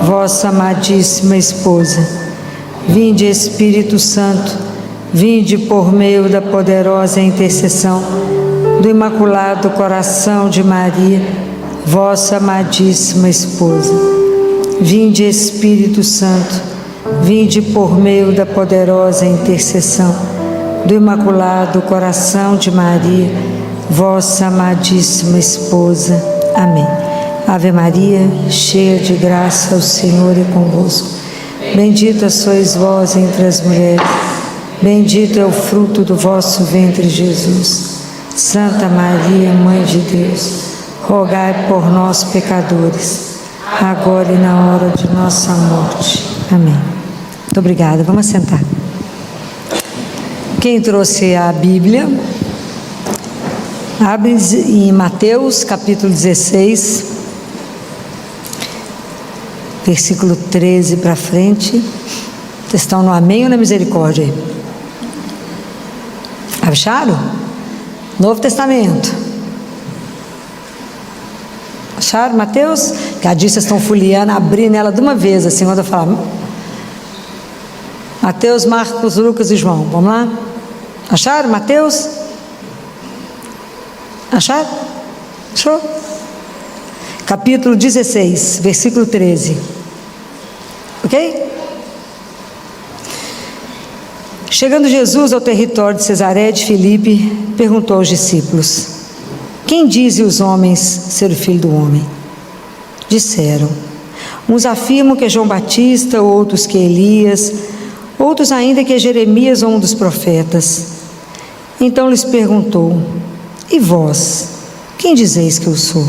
vossa amadíssima esposa. Vinde, Espírito Santo, vinde por meio da poderosa intercessão do Imaculado Coração de Maria, vossa amadíssima esposa. Vinde, Espírito Santo, vinde por meio da poderosa intercessão do Imaculado Coração de Maria, vossa amadíssima esposa. Amém. Ave Maria, cheia de graça, o Senhor é convosco. Bendita sois vós entre as mulheres, bendito é o fruto do vosso ventre, Jesus. Santa Maria, Mãe de Deus, rogai por nós, pecadores, agora e na hora de nossa morte. Amém. Muito obrigada. Vamos sentar. Quem trouxe a Bíblia, abre em Mateus, capítulo 16, versículo 13 para frente. Vocês estão no amém ou na misericórdia aí? Acharam? Novo Testamento. Acharam, Mateus? Que a diz, vocês estão folheando, abrindo ela de uma vez, assim, quando eu falar. Mateus, Marcos, Lucas e João. Vamos lá? Acharam, Mateus? Acharam? Achou? Capítulo 16, versículo 13. Ok? Chegando Jesus ao território de Cesaré de Filipe, perguntou aos discípulos: quem dizem os homens ser o Filho do Homem? Disseram: uns afirmam que é João Batista, outros que é Elias, outros ainda que é Jeremias ou um dos profetas. Então lhes perguntou: e vós, quem dizeis que eu sou?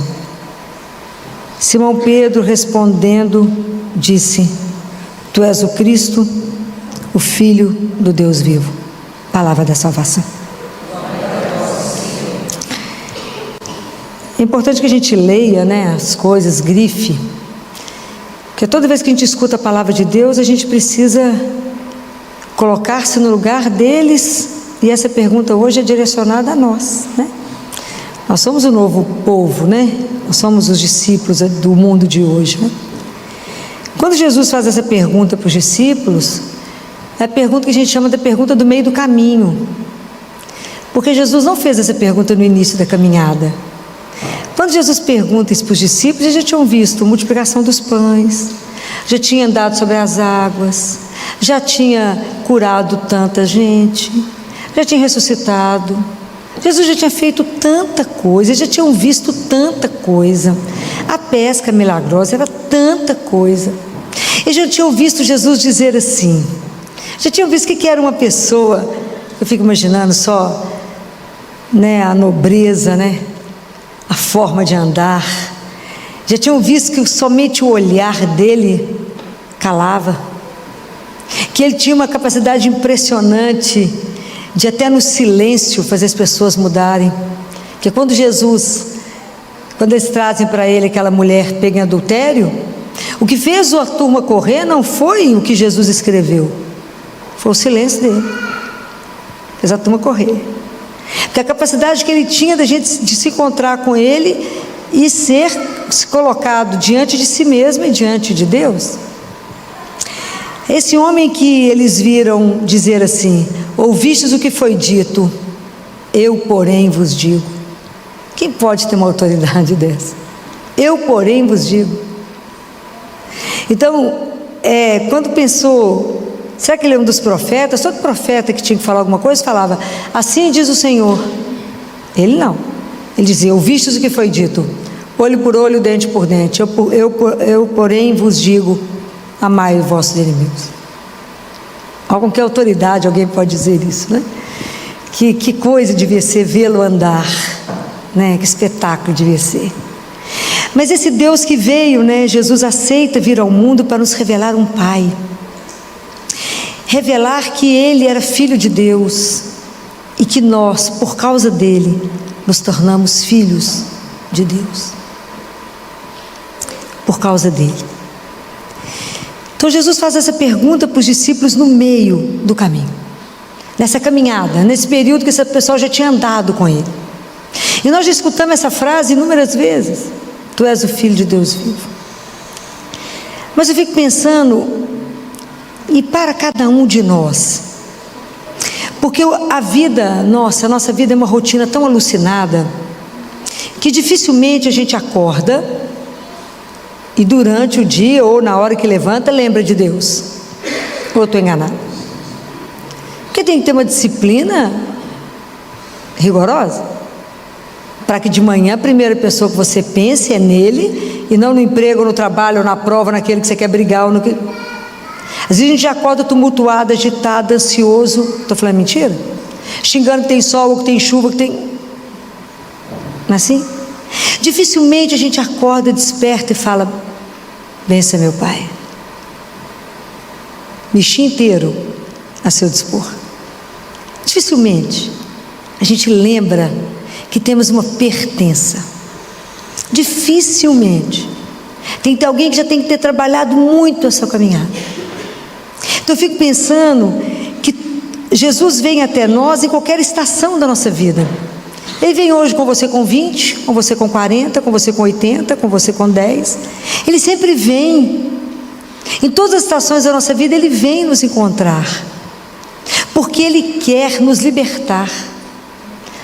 Simão Pedro, respondendo, disse: tu és o Cristo, o Filho do Deus vivo. Palavra da salvação. É importante que a gente leia, né, as coisas, grife, porque toda vez que a gente escuta a palavra de Deus, a gente precisa colocar-se no lugar deles, e essa pergunta hoje é direcionada a nós, né? Nós somos o novo povo, né? Nós somos os discípulos do mundo de hoje, né? Quando Jesus faz essa pergunta para os discípulos, é a pergunta que a gente chama da pergunta do meio do caminho, porque Jesus não fez essa pergunta no início da caminhada. Quando Jesus pergunta isso para os discípulos, eles já tinham visto a multiplicação dos pães, já tinha andado sobre as águas, já tinha curado tanta gente, já tinha ressuscitado. Jesus já tinha feito tanta coisa, já tinham visto tanta coisa. A pesca milagrosa era tanta coisa. Eles já tinham visto Jesus dizer assim, já tinham visto que era uma pessoa, eu fico imaginando só, né, a nobreza, né, a forma de andar. Já tinham visto que somente o olhar dele calava, que ele tinha uma capacidade impressionante de até no silêncio fazer as pessoas mudarem. Que quando eles trazem para ele aquela mulher pega em adultério, o que fez a turma correr não foi o que Jesus escreveu, foi o silêncio dele, fez a turma correr, porque a capacidade que ele tinha de se encontrar com ele e ser colocado diante de si mesmo e diante de Deus. Esse homem que eles viram dizer assim: ouvistes o que foi dito, eu porém vos digo. Quem pode ter uma autoridade dessa? Eu porém vos digo. Então, quando pensou, será que ele é um dos profetas? Todo profeta que tinha que falar alguma coisa falava: assim diz o Senhor. Ele não, ele dizia: ouvistes o que foi dito, olho por olho, dente por dente, eu porém vos digo, amai os vossos inimigos. Com que autoridade alguém pode dizer isso, né? Que coisa devia ser vê-lo andar, né? Que espetáculo devia ser. Mas esse Deus que veio, né? Jesus aceita vir ao mundo para nos revelar um Pai, revelar que Ele era Filho de Deus e que nós, por causa dele, nos tornamos filhos de Deus, por causa dele. Então Jesus faz essa pergunta para os discípulos no meio do caminho, nessa caminhada, nesse período que esse pessoal já tinha andado com ele. E nós já escutamos essa frase inúmeras vezes: tu és o Filho de Deus vivo. Mas eu fico pensando, e para cada um de nós, porque a vida nossa, a nossa vida é uma rotina tão alucinada, que dificilmente a gente acorda e durante o dia ou na hora que levanta lembra de Deus. Ou eu estou enganado? Porque tem que ter uma disciplina rigorosa, para que de manhã a primeira pessoa que você pense é nele, e não no emprego, no trabalho, ou na prova, naquele que você quer brigar, ou no que... Às vezes a gente já acorda tumultuado, agitado, ansioso. Estou falando mentira? Xingando que tem sol, ou que tem chuva, que tem... Não é assim? Dificilmente a gente acorda, desperta e fala: bença meu Pai, mexi inteiro a seu dispor. Dificilmente a gente lembra que temos uma pertença. Dificilmente. Tem que ter alguém que já tem que ter trabalhado muito a sua caminhada. Então eu fico pensando que Jesus vem até nós em qualquer estação da nossa vida. Ele vem hoje com você com 20, com você com 40, com você com 80, com você com 10. Ele sempre vem. Em todas as estações da nossa vida Ele vem nos encontrar, porque Ele quer nos libertar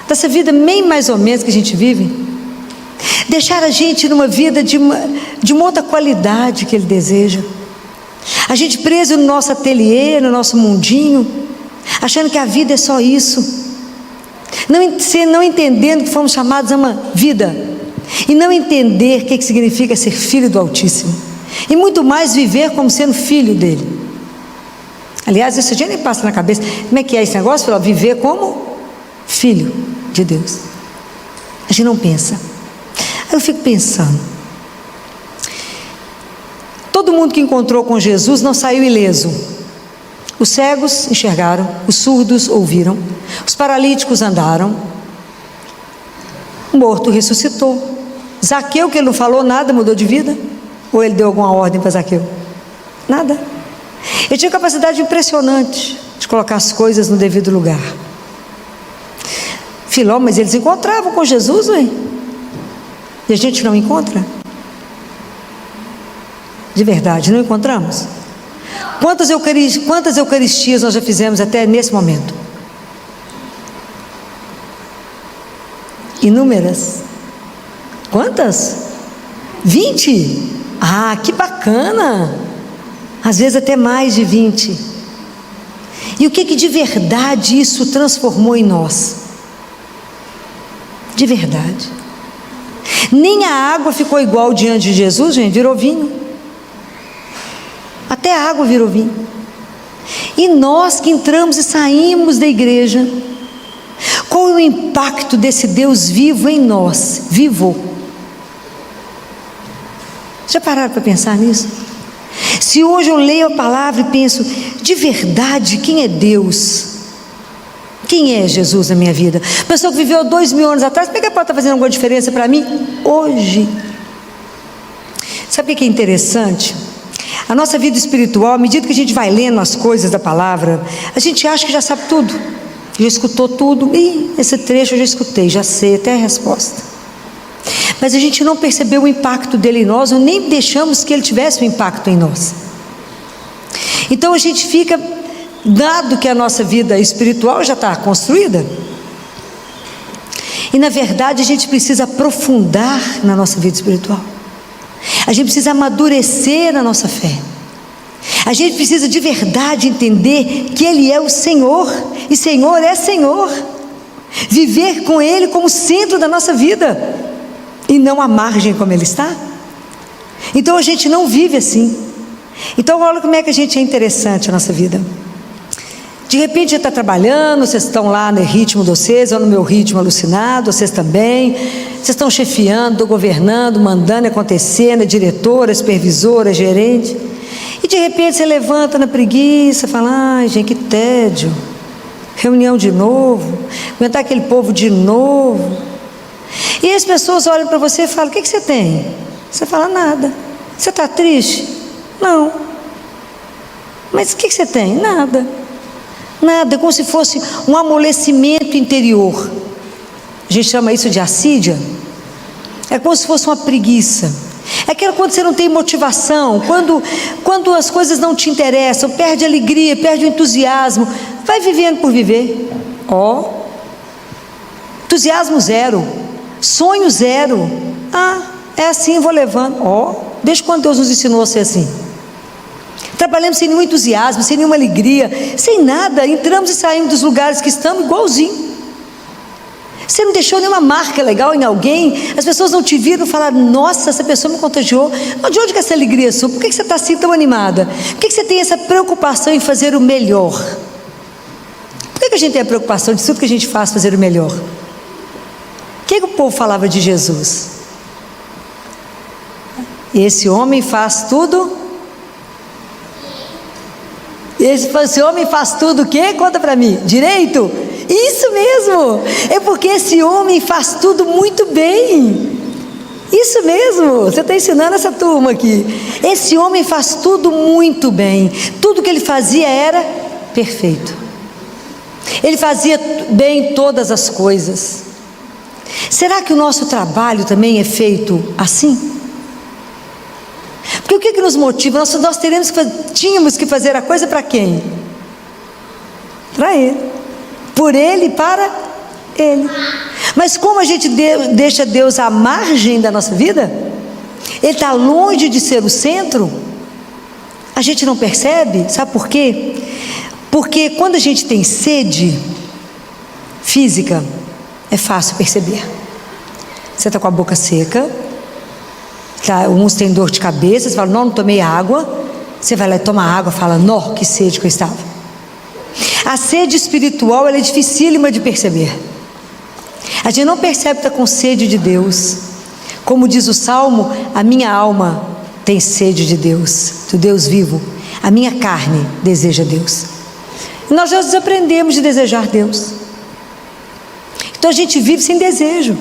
dessa vida meio mais ou menos que a gente vive, deixar a gente numa vida de uma outra qualidade que Ele deseja. A gente preso no nosso ateliê, no nosso mundinho, achando que a vida é só isso, não entendendo que fomos chamados a uma vida, e não entender o que significa ser filho do Altíssimo, e muito mais viver como sendo filho dele. Aliás, isso já nem passa na cabeça. Como é que é esse negócio? Viver como filho de Deus. A gente não pensa. Aí eu fico pensando, todo mundo que encontrou com Jesus não saiu ileso. Os cegos enxergaram, os surdos ouviram, os paralíticos andaram, o morto ressuscitou. Zaqueu, que ele não falou nada, mudou de vida? Ou ele deu alguma ordem para Zaqueu? Nada. Ele tinha capacidade impressionante de colocar as coisas no devido lugar. Filó, mas eles encontravam com Jesus, ué? E a gente não encontra? De verdade, não encontramos? Quantas eucaristias nós já fizemos até nesse momento? Inúmeras. Quantas? 20? Ah, que bacana! Às vezes até mais de 20. E o que de verdade isso transformou em nós? De verdade. Nem a água ficou igual diante de Jesus, gente, virou vinho. Até a água virou vinho. E nós que entramos e saímos da igreja, qual é o impacto desse Deus vivo em nós? Vivo. Já pararam para pensar nisso? Se hoje eu leio a palavra e penso, de verdade, quem é Deus? Quem é Jesus na minha vida? Pessoa que viveu 2000 anos atrás, por que pode estar fazendo alguma diferença para mim hoje? Sabe o que é interessante? A nossa vida espiritual, à medida que a gente vai lendo as coisas da palavra, a gente acha que já sabe tudo, já escutou tudo. Esse trecho eu já escutei, já sei até a resposta. Mas a gente não percebeu o impacto dele em nós, ou nem deixamos que ele tivesse um impacto em nós. Então a gente fica, dado que a nossa vida espiritual já está construída, e na verdade a gente precisa aprofundar na nossa vida espiritual. A gente precisa amadurecer na nossa fé. A gente precisa de verdade entender que Ele é o Senhor, e Senhor é Senhor. Viver com Ele como centro da nossa vida, e não à margem como Ele está. Então a gente não vive assim. Então olha como é que a gente é interessante a nossa vida. De repente você está trabalhando, vocês estão lá no ritmo de vocês, ou no meu ritmo alucinado, vocês também, vocês estão chefiando, governando, mandando acontecer, né? Diretora, supervisora, gerente, e de repente você levanta na preguiça, fala, ai gente, que tédio, reunião de novo, aguentar aquele povo de novo, e as pessoas olham para você e falam, o que você tem? Você fala, nada. Você está triste? Não. Mas o que você tem? Nada. Nada, como se fosse um amolecimento interior. A gente chama isso de assídia. É como se fosse uma preguiça. É aquela quando você não tem motivação, quando as coisas não te interessam, perde a alegria, perde o entusiasmo, vai vivendo por viver. Entusiasmo zero, sonho zero. É assim, vou levando. Desde quando Deus nos ensinou a ser assim? Trabalhamos sem nenhum entusiasmo, sem nenhuma alegria, sem nada, entramos e saímos dos lugares que estamos igualzinho. Você não deixou nenhuma marca legal em alguém, as pessoas não te viram e falaram: nossa, essa pessoa me contagiou. De onde que é essa alegria sua? Por que você está assim tão animada? Por que você tem essa preocupação em fazer o melhor? Por que a gente tem a preocupação de tudo que a gente faz fazer o melhor? O que o povo falava de Jesus? Esse homem faz tudo. Esse homem faz tudo o quê? Conta para mim. Direito? Isso mesmo. É porque esse homem faz tudo muito bem. Isso mesmo. Você está ensinando essa turma aqui. Esse homem faz tudo muito bem. Tudo que ele fazia era perfeito. Ele fazia bem todas as coisas. Será que o nosso trabalho também é feito assim? Porque o que nos motiva? Nós tínhamos que fazer a coisa para quem? Para Ele. Por Ele e para Ele. Mas como a gente deixa Deus à margem da nossa vida, Ele está longe de ser o centro, a gente não percebe. Sabe por quê? Porque quando a gente tem sede física, é fácil perceber. Você está com a boca seca, uns têm dor de cabeça, você fala: não tomei água. Você vai lá e toma água, fala: nó, que sede que eu estava. A sede espiritual, ela é dificílima de perceber. A gente não percebe que está com sede de Deus. Como diz o Salmo: a minha alma tem sede de Deus, do Deus vivo. A minha carne deseja Deus. E nós já desaprendemos de desejar Deus. Então a gente vive sem desejo.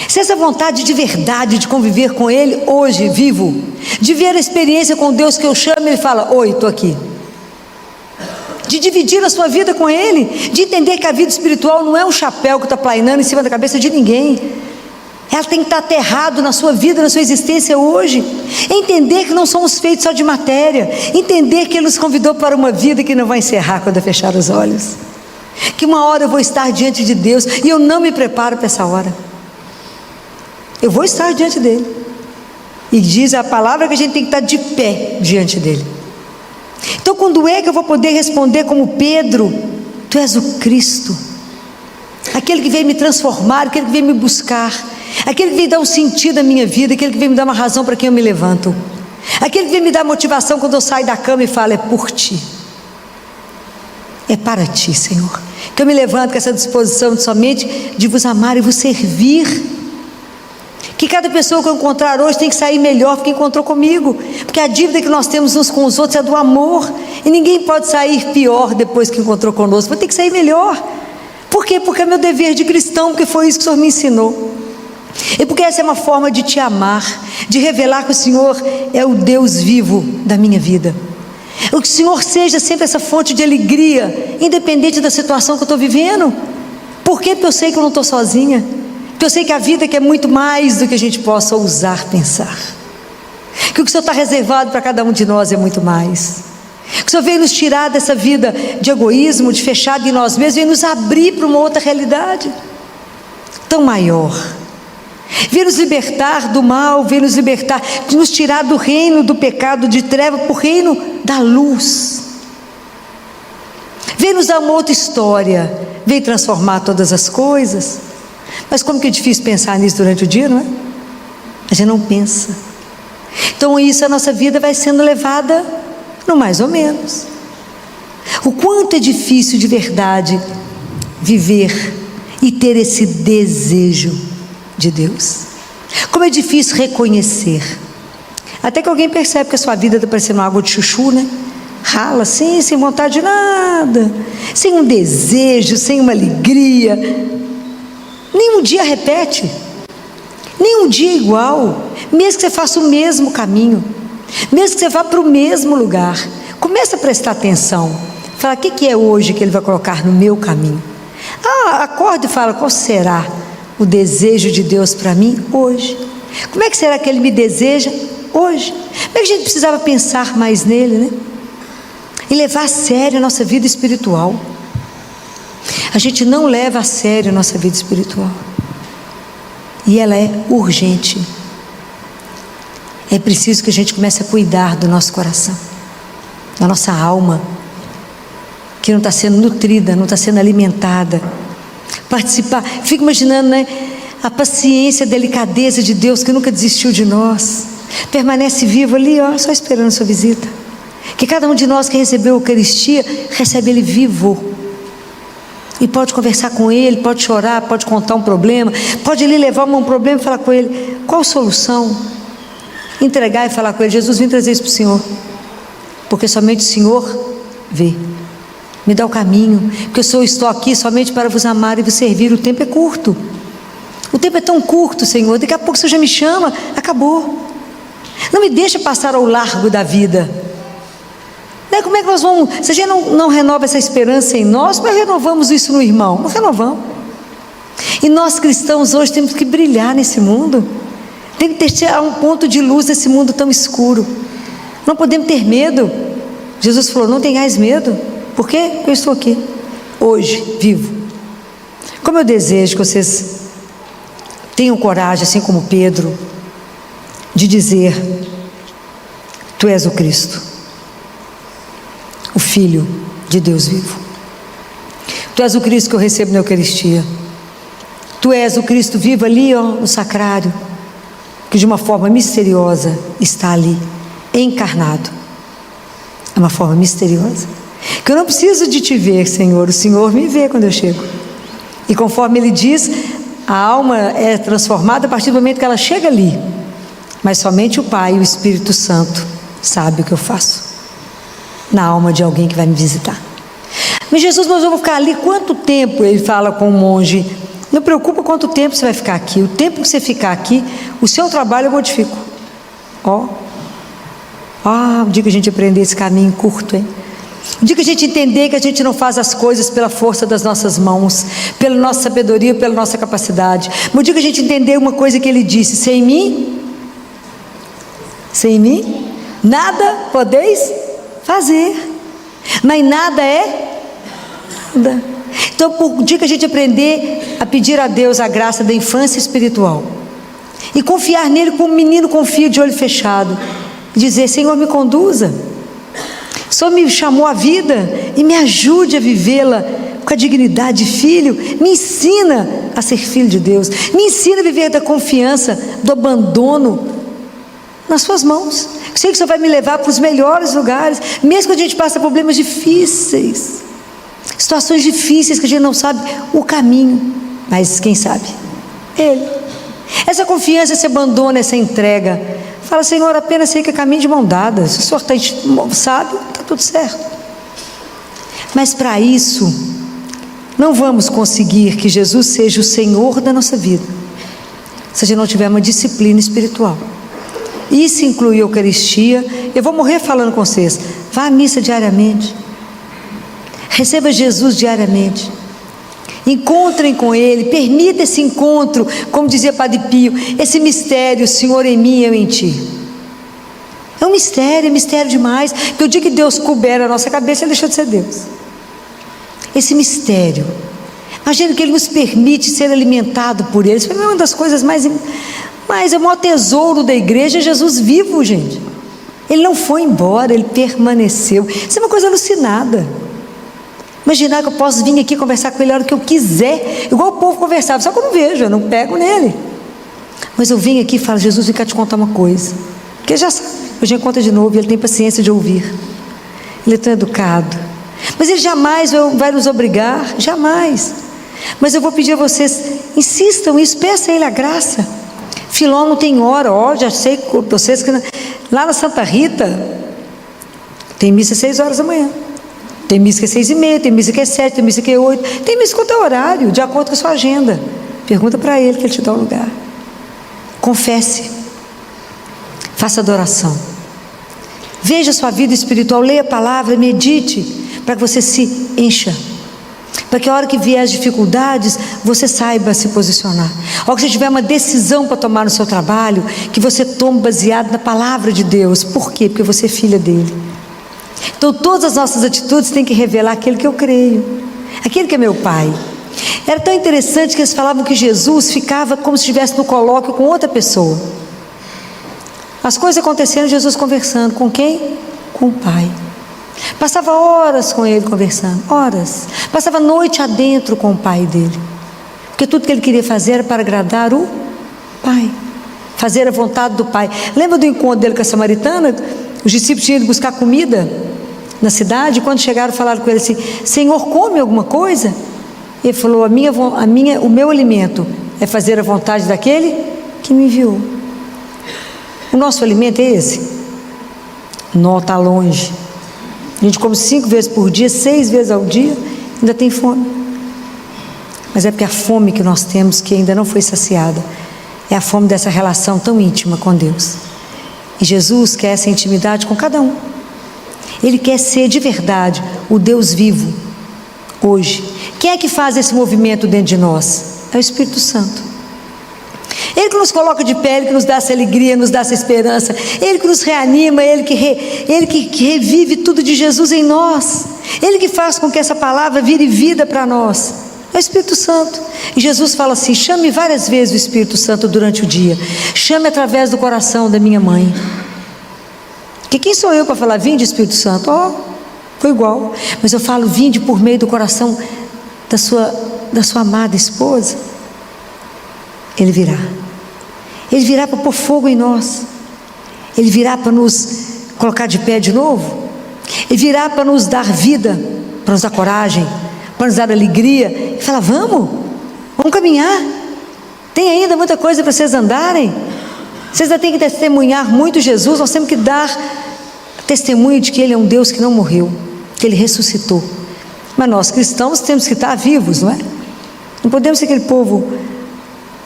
Se essa vontade de verdade de conviver com Ele hoje, vivo, de ver a experiência com Deus que eu chamo, Ele fala: oi, estou aqui. De dividir a sua vida com Ele, de entender que a vida espiritual não é um chapéu que está plainando em cima da cabeça de ninguém. Ela tem que estar aterrado na sua vida, na sua existência hoje. Entender que não somos feitos só de matéria. Entender que Ele nos convidou para uma vida que não vai encerrar quando eu fechar os olhos. Que uma hora eu vou estar diante de Deus e eu não me preparo para essa hora. Eu vou estar diante dele. E diz a palavra que a gente tem que estar de pé diante dele. Então quando é que eu vou poder responder como Pedro: tu és o Cristo, aquele que veio me transformar, aquele que veio me buscar, aquele que veio dar um sentido à minha vida, aquele que veio me dar uma razão para quem eu me levanto, aquele que veio me dar motivação quando eu saio da cama e falo: é por ti, é para ti, Senhor, que eu me levanto com essa disposição de somente de vos amar e vos servir. Que cada pessoa que eu encontrar hoje tem que sair melhor do que encontrou comigo, porque a dívida que nós temos uns com os outros é do amor, e ninguém pode sair pior depois que encontrou conosco. Vou ter que sair melhor. Por quê? Porque é meu dever de cristão, porque foi isso que o Senhor me ensinou, e porque essa é uma forma de te amar, de revelar que o Senhor é o Deus vivo da minha vida. O que o Senhor seja sempre essa fonte de alegria, independente da situação que eu estou vivendo. Por quê? Porque eu sei que eu não estou sozinha. Porque eu sei que a vida que é muito mais do que a gente possa ousar pensar. Que o que o Senhor está reservado para cada um de nós é muito mais. Que o Senhor veio nos tirar dessa vida de egoísmo, de fechado em nós mesmos, veio nos abrir para uma outra realidade tão maior. Veio nos libertar do mal, veio nos libertar, de nos tirar do reino do pecado, de treva, para o reino da luz. Veio nos dar uma outra história, veio transformar todas as coisas. Mas como que é difícil pensar nisso durante o dia, não é? A gente não pensa. Então isso, a nossa vida vai sendo levada no mais ou menos. O quanto é difícil de verdade viver e ter esse desejo de Deus. Como é difícil reconhecer. Até que alguém percebe que a sua vida está parecendo uma água de chuchu, né? Rala assim, sem vontade de nada, sem um desejo, sem uma alegria. Nem um dia repete, nem um dia igual, mesmo que você faça o mesmo caminho, mesmo que você vá para o mesmo lugar. Começa a prestar atenção. Fala: o que é hoje que Ele vai colocar no meu caminho? Acorda e fala: qual será o desejo de Deus para mim hoje? Como é que será que Ele me deseja hoje? Como é que a gente precisava pensar mais nele, né? E levar a sério a nossa vida espiritual. A gente não leva a sério a nossa vida espiritual. E ela é urgente. É preciso que a gente comece a cuidar do nosso coração, da nossa alma, que não está sendo nutrida, não está sendo alimentada. Participar, fico imaginando, né? A paciência, a delicadeza de Deus, que nunca desistiu de nós, permanece vivo ali, ó, só esperando a sua visita. Que cada um de nós que recebeu a Eucaristia, recebe Ele vivo, e pode conversar com Ele, pode chorar, pode contar um problema, pode ali levar um problema e falar com Ele, qual a solução? Entregar e falar com Ele, Jesus, vim trazer isso para o Senhor, porque somente o Senhor vê, me dá o caminho, porque eu estou aqui somente para vos amar e vos servir. O tempo é curto, o tempo é tão curto, Senhor, daqui a pouco o Senhor já me chama, acabou. Não me deixa passar ao largo da vida. Como é que nós vamos, se a gente não renova essa esperança em nós, como é que renovamos isso no irmão? Não renovamos. E nós cristãos hoje temos que brilhar nesse mundo, tem que ter um ponto de luz nesse mundo tão escuro. Não podemos ter medo. Jesus falou, não tenhais medo. Por quê? Porque eu estou aqui, hoje, vivo. Como eu desejo que vocês tenham coragem, assim como Pedro, de dizer, tu és o Cristo, o Filho de Deus vivo. Tu és o Cristo que eu recebo na Eucaristia. Tu és o Cristo vivo ali, ó, no sacrário, que de uma forma misteriosa está ali, encarnado. É uma forma misteriosa, que eu não preciso de te ver, Senhor, o Senhor me vê quando eu chego. E conforme Ele diz, a alma é transformada a partir do momento que ela chega ali, mas somente o Pai e o Espírito Santo sabem o que eu faço na alma de alguém que vai me visitar. Mas Jesus, mas eu vou ficar ali quanto tempo? Ele fala com o monge, não preocupa quanto tempo você vai ficar aqui, o tempo que você ficar aqui, o seu trabalho eu modifico. O dia que a gente aprender esse caminho curto, hein? O dia que a gente entender que a gente não faz as coisas pela força das nossas mãos, pela nossa sabedoria, pela nossa capacidade. Mas o dia que a gente entender uma coisa que Ele disse, sem mim, nada podeis fazer. Mas nada é nada. Então, o dia que a gente aprender a pedir a Deus a graça da infância espiritual e confiar nele como um menino confia de olho fechado, dizer, Senhor, me conduza, o Senhor me chamou à vida e me ajude a vivê-la com a dignidade de filho, me ensina a ser filho de Deus, me ensina a viver da confiança, do abandono nas suas mãos. Eu sei que o Senhor vai me levar para os melhores lugares, mesmo que a gente passe problemas difíceis, situações difíceis que a gente não sabe o caminho, mas quem sabe? Ele. Essa confiança, esse abandono, essa entrega, fala, Senhor, apenas sei que é caminho de mão dada, se o Senhor sabe, está tudo certo. Mas para isso, não vamos conseguir que Jesus seja o Senhor da nossa vida, se a gente não tiver uma disciplina espiritual. Isso inclui a Eucaristia. Eu vou morrer falando com vocês, vá à missa diariamente, receba Jesus diariamente, encontrem com Ele, permita esse encontro, como dizia Padre Pio, esse mistério, o Senhor em mim e eu em Ti. É um mistério, é mistério demais, porque o dia que Deus couber a nossa cabeça, Ele deixou de ser Deus. Esse mistério, imagina que Ele nos permite ser alimentado por Ele. Isso é uma das coisas mais é o maior tesouro da igreja, é Jesus vivo, gente. Ele não foi embora, Ele permaneceu. Isso é uma coisa alucinada. Imaginar que eu posso vir aqui conversar com Ele a hora que eu quiser, igual o povo conversava, só que eu não vejo, eu não pego nele. Mas eu venho aqui e falo, Jesus, vem cá te contar uma coisa, porque Ele já sabe, hoje ele conta de novo, e Ele tem paciência de ouvir. Ele é tão educado, mas Ele jamais vai nos obrigar, jamais. Mas eu vou pedir a vocês, insistam nisso, peçam a Ele a graça. Filó não tem hora, já sei com vocês que lá na Santa Rita tem missa às 6 horas da manhã, tem missa que é 6h30, tem missa que é 7, tem missa que é 8, tem missa quanto é horário, de acordo com a sua agenda. Pergunta para Ele que Ele te dá o lugar. Confesse, faça adoração, veja a sua vida espiritual, leia a palavra, medite, para que você se encha. para que a hora que vier as dificuldades, você saiba se posicionar. A hora que você tiver uma decisão para tomar no seu trabalho, que você tome baseado na palavra de Deus. Por quê? Porque você é filha dele. Então todas as nossas atitudes têm que revelar aquele que eu creio, aquele que é meu Pai. Era tão interessante que eles falavam que Jesus ficava como se estivesse no colóquio com outra pessoa. As coisas acontecendo, Jesus conversando com quem? Com o Pai. Passava horas com ele conversando, horas. Passava noite adentro com o Pai dele, porque tudo que ele queria fazer era para agradar o Pai, fazer a vontade do Pai. Lembra do encontro dele com a samaritana? Os discípulos tinham ido buscar comida na cidade, e quando chegaram falaram com ele assim: Senhor, come alguma coisa? Ele falou: o meu alimento é fazer a vontade daquele que me enviou. O nosso alimento é esse? Não, está longe. A gente come 5 vezes por dia, 6 vezes ao dia, ainda tem fome. Mas é porque a fome que nós temos, que ainda não foi saciada, é a fome dessa relação tão íntima com Deus. E Jesus quer essa intimidade com cada um. Ele quer ser de verdade o Deus vivo hoje. Quem é que faz esse movimento dentro de nós? É o Espírito Santo. Ele que nos coloca de pé, Ele que nos dá essa alegria, nos dá essa esperança, Ele que nos reanima, Ele que revive tudo de Jesus em nós, Ele que faz com que essa palavra vire vida para nós. É o Espírito Santo. E Jesus fala assim: chame várias vezes o Espírito Santo durante o dia, chame através do coração da minha mãe. Que quem sou eu para falar vinde Espírito Santo? Foi igual, mas eu falo vinde por meio do coração da sua amada esposa. Ele virá para pôr fogo em nós, Ele virá para nos colocar de pé de novo, Ele virá para nos dar vida, para nos dar coragem, para nos dar alegria, e falar: vamos caminhar, tem ainda muita coisa para vocês andarem, vocês ainda têm que testemunhar muito Jesus. Nós temos que dar testemunho de que Ele é um Deus que não morreu, que Ele ressuscitou. Mas nós cristãos temos que estar vivos, não é? Não podemos ser aquele povo.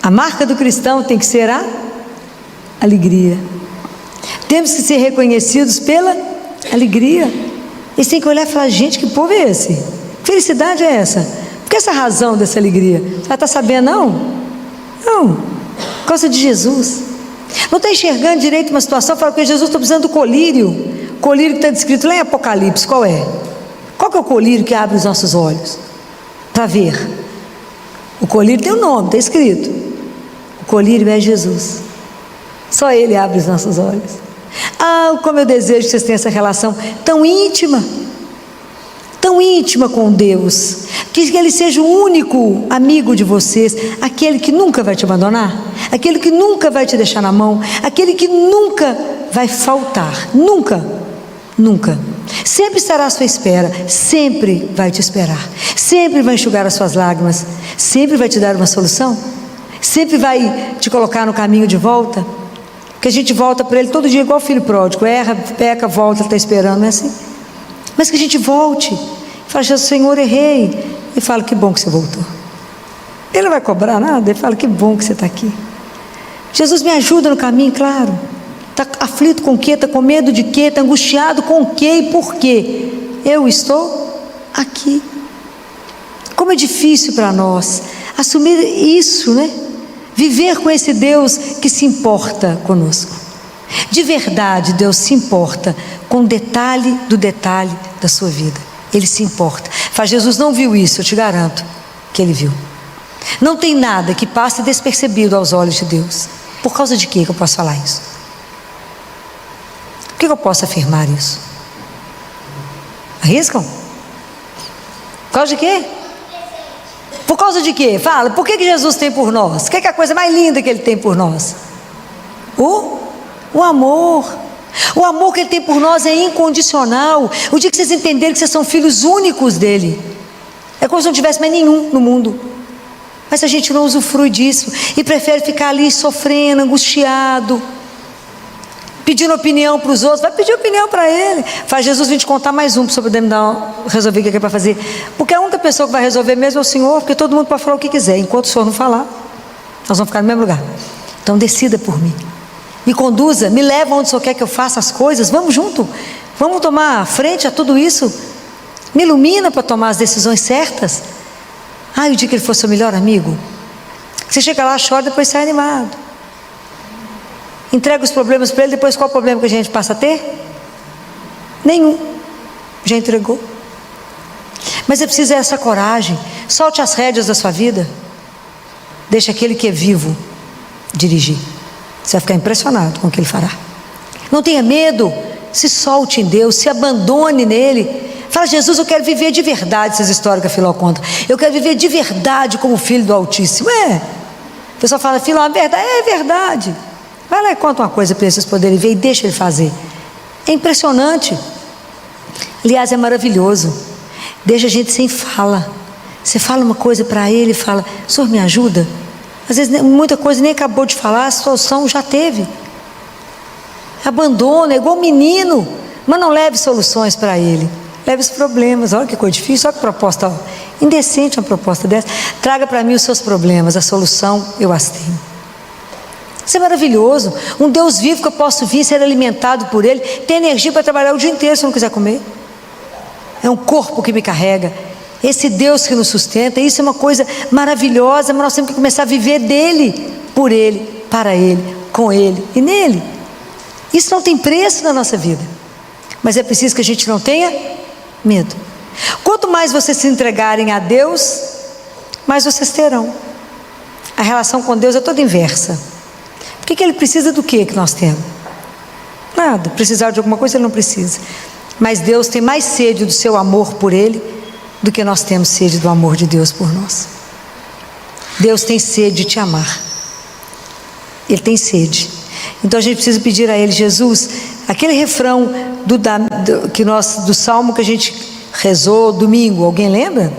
A marca do cristão tem que ser a alegria. Temos que ser reconhecidos pela alegria. Eles têm que olhar e falar: gente, que povo é esse? Que felicidade é essa? Por que essa razão dessa alegria? Você está sabendo? Não, por causa de Jesus. Não está enxergando direito uma situação, fala que Jesus está precisando do colírio. Colírio que está descrito lá em Apocalipse, qual é? Qual que é o colírio que abre os nossos olhos para ver? O colírio tem um nome, está escrito. O colírio é Jesus. Só Ele abre os nossos olhos. Como eu desejo que vocês tenham essa relação tão íntima com Deus, que Ele seja o único amigo de vocês, aquele que nunca vai te abandonar, aquele que nunca vai te deixar na mão, aquele que nunca vai faltar, nunca, sempre estará à sua espera, sempre vai te esperar, sempre vai enxugar as suas lágrimas, sempre vai te dar uma solução, sempre vai te colocar no caminho de volta, que a gente volta para Ele todo dia igual filho pródigo, erra, peca, volta, Ele está esperando, não é assim? Mas que a gente volte, fala: Senhor, errei. Ele fala: que bom que você voltou. Ele não vai cobrar nada, Ele fala: que bom que você está aqui. Jesus, me ajuda no caminho, claro. Está aflito com o quê? Está com medo de quê? Está angustiado com o quê e por quê? Eu estou aqui. Como é difícil para nós assumir isso, né? Viver com esse Deus que se importa conosco. De verdade, Deus se importa com o detalhe do detalhe da sua vida. Ele se importa. Jesus não viu isso, eu te garanto que Ele viu. Não tem nada que passe despercebido aos olhos de Deus. Por causa de quê que eu posso falar isso? Por que eu posso afirmar isso? Arriscam? Por causa de quê? Por causa de quê? Fala, por que Jesus tem por nós? O que é a coisa mais linda que Ele tem por nós? O amor. O amor que Ele tem por nós é incondicional. O dia que vocês entenderem que vocês são filhos únicos dEle, é como se não tivesse mais nenhum no mundo. Mas a gente não usufrui disso e prefere ficar ali sofrendo, angustiado, pedindo opinião para os outros. Vai pedir opinião para Ele. Faz Jesus vir te contar mais um para você poder resolver o que é para fazer. Porque a única pessoa que vai resolver mesmo é o Senhor, porque todo mundo pode falar o que quiser. Enquanto o Senhor não falar, nós vamos ficar no mesmo lugar. Então decida por mim. Me conduza, me leva onde o Senhor quer que eu faça as coisas. Vamos junto. Vamos tomar frente a tudo isso. Me ilumina para tomar as decisões certas. O dia que ele for seu melhor amigo. Você chega lá, chora, depois sai animado. Entrega os problemas para ele, depois qual o problema que a gente passa a ter? Nenhum. Já entregou. Mas é preciso essa coragem. Solte as rédeas da sua vida. Deixa aquele que é vivo dirigir. Você vai ficar impressionado com o que ele fará. Não tenha medo. Se solte em Deus, se abandone nele. Fala: Jesus, eu quero viver de verdade. Essas histórias que a Filó conta. Eu quero viver de verdade como filho do Altíssimo. O pessoal fala: Filó, é verdade. É verdade. Vai lá e conta uma coisa para vocês poderem ver e deixa ele fazer. É impressionante. Aliás, é maravilhoso. Deixa a gente sem fala. Você fala uma coisa para ele e fala: Senhor, me ajuda. Às vezes muita coisa nem acabou de falar, a solução já teve. Abandona, é igual um menino. Mas não leve soluções para ele. Leve os problemas. Olha que coisa difícil, olha que proposta indecente uma proposta dessa. Traga para mim os seus problemas, a solução eu as tenho. Isso é maravilhoso. Um Deus vivo que eu posso vir, ser alimentado por ele, ter energia para trabalhar o dia inteiro se eu não quiser comer. É um corpo que me carrega. Esse Deus que nos sustenta, isso é uma coisa maravilhosa, mas nós temos que começar a viver dele, por ele, para ele, com ele e nele. Isso não tem preço na nossa vida, mas é preciso que a gente não tenha medo. Quanto mais vocês se entregarem a Deus, mais vocês terão. A relação com Deus é toda inversa. Por que ele precisa do que nós temos? Nada. Precisar de alguma coisa ele não precisa. Mas Deus tem mais sede do seu amor por ele do que nós temos sede do amor de Deus por nós. Deus tem sede de te amar. Ele tem sede. Então a gente precisa pedir a ele: Jesus, aquele refrão do salmo que a gente rezou domingo, alguém lembra?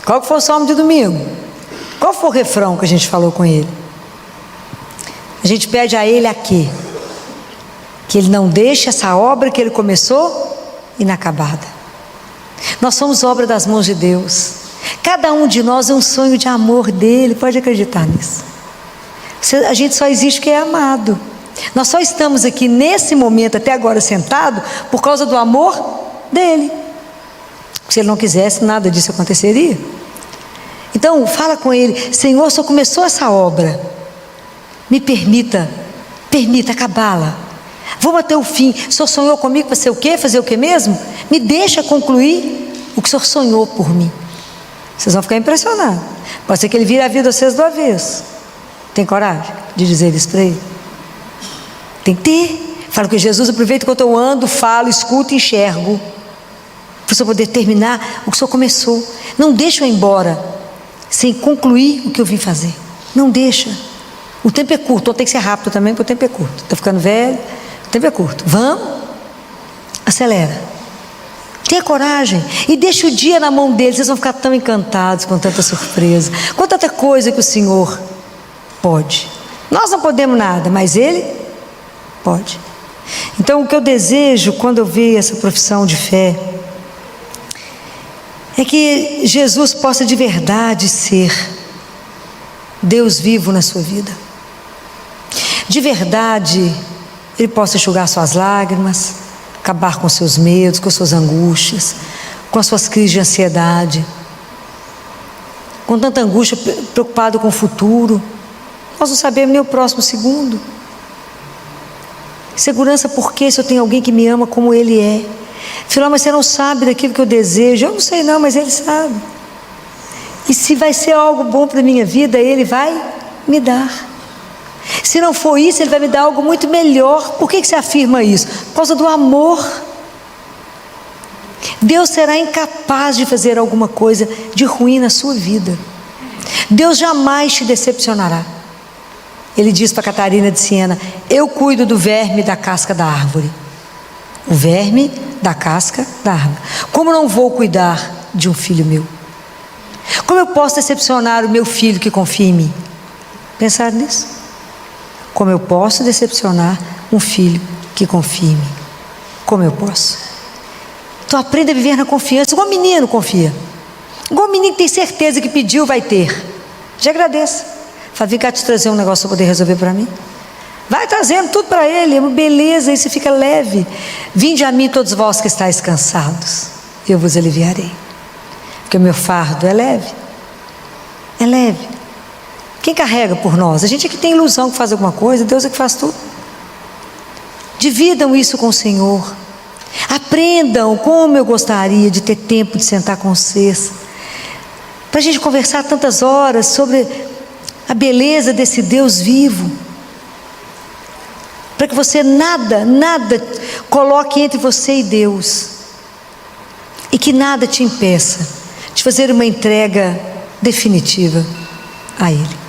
Qual que foi o salmo de domingo? Qual foi o refrão que a gente falou com ele? A gente pede a ele aqui que ele não deixe essa obra que ele começou inacabada. Nós somos obra das mãos de Deus. Cada um de nós é um sonho de amor dele. Pode acreditar nisso. A gente só existe porque é amado. Nós só estamos aqui nesse momento até agora sentado por causa do amor dele. Se ele não quisesse, nada disso aconteceria. Então fala com ele: Senhor, só começou essa obra, me permita acabá-la. Vamos até o fim. O Senhor sonhou comigo para ser o quê? Fazer o quê mesmo? Me deixa concluir o que o Senhor sonhou por mim. Vocês vão ficar impressionados. Pode ser que ele vire a vida a vocês do avesso. Tem coragem de dizer isso para ele? Tem que ter. Fala que Jesus, aproveita enquanto eu ando, falo, escuto e enxergo, para o Senhor poder terminar o que o Senhor começou. Não deixa eu ir embora sem concluir o que eu vim fazer. Não deixa. O tempo é curto, então tem que ser rápido também, porque o tempo é curto. Estou ficando velho, o tempo é curto. Vamos, acelera. Tenha coragem e deixa o dia na mão dele. Vocês vão ficar tão encantados com tanta surpresa, com tanta coisa que o Senhor pode. Nós não podemos nada, mas ele pode. Então o que eu desejo quando eu vejo essa profissão de fé é que Jesus possa de verdade ser Deus vivo na sua vida. De verdade ele possa enxugar suas lágrimas, acabar com seus medos, com suas angústias, com as suas crises de ansiedade, com tanta angústia, preocupado com o futuro. Nós não sabemos nem o próximo segundo. Segurança porque se eu tenho alguém que me ama como ele é. Filó, mas você não sabe daquilo que eu desejo. Eu não sei não, mas ele sabe. E se vai ser algo bom para a minha vida, ele vai me dar. Se não for isso, ele vai me dar algo muito melhor. Por que você afirma isso? Por causa do amor. Deus será incapaz de fazer alguma coisa de ruim na sua vida. Deus jamais te decepcionará. Ele diz para Catarina de Siena: eu cuido do verme da casca da árvore. O verme da casca da árvore. Como não vou cuidar de um filho meu? Como eu posso decepcionar o meu filho que confia em mim? Pensar nisso? Como eu posso decepcionar um filho que confia em mim? Como eu posso? Então aprenda a viver na confiança. Igual menino confia. Igual menino que tem certeza que pediu, vai ter. Já agradeça. Fala: vem cá te trazer um negócio para poder resolver para mim. Vai trazendo tudo para ele, é uma beleza, aí você fica leve. Vinde a mim todos vós que estáis cansados, eu vos aliviarei. porque o meu fardo é leve. É leve. Quem carrega por nós? A gente é que tem ilusão que faz alguma coisa, Deus é que faz tudo. Dividam isso com o Senhor. Aprendam como eu gostaria de ter tempo de sentar com vocês, para a gente conversar tantas horas sobre a beleza desse Deus vivo, para que você nada coloque entre você e Deus, e que nada te impeça de fazer uma entrega definitiva a Ele.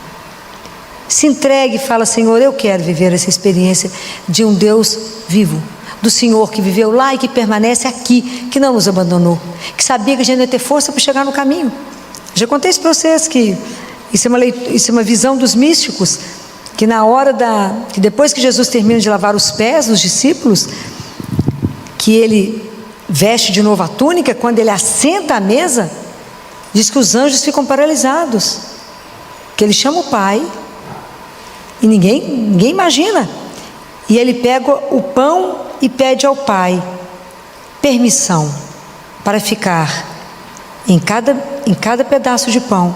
Se entregue e fala: Senhor, eu quero viver essa experiência de um Deus vivo, do Senhor que viveu lá e que permanece aqui, que não nos abandonou, que sabia que a gente não ia ter força para chegar no caminho. Já contei isso para vocês, que isso é uma visão dos místicos, que na hora que depois que Jesus termina de lavar os pés dos discípulos, que ele veste de novo a túnica, quando ele assenta à mesa, diz que os anjos ficam paralisados, que ele chama o Pai, e ninguém imagina, e ele pega o pão e pede ao Pai permissão para ficar em cada pedaço de pão,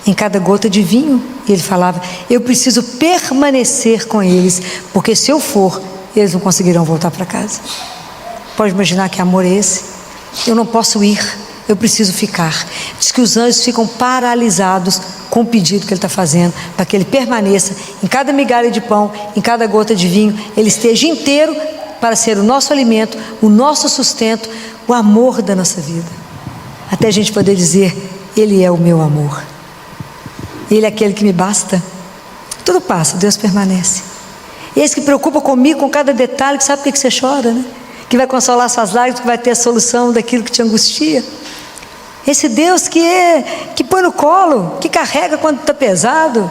em cada gota de vinho. E ele falava: eu preciso permanecer com eles, porque se eu for, eles não conseguirão voltar para casa. Pode imaginar que amor é esse? Eu não posso ir, eu preciso ficar. Diz que os anjos ficam paralisados com o pedido que ele está fazendo, para que ele permaneça em cada migalha de pão, em cada gota de vinho, ele esteja inteiro para ser o nosso alimento, o nosso sustento, o amor da nossa vida. Até a gente poder dizer: Ele é o meu amor, Ele é aquele que me basta. Tudo passa, Deus permanece. Esse que preocupa comigo, com cada detalhe, que sabe por que você chora, né? Que vai consolar suas lágrimas, que vai ter a solução daquilo que te angustia. Esse Deus que põe no colo, que carrega quando está pesado,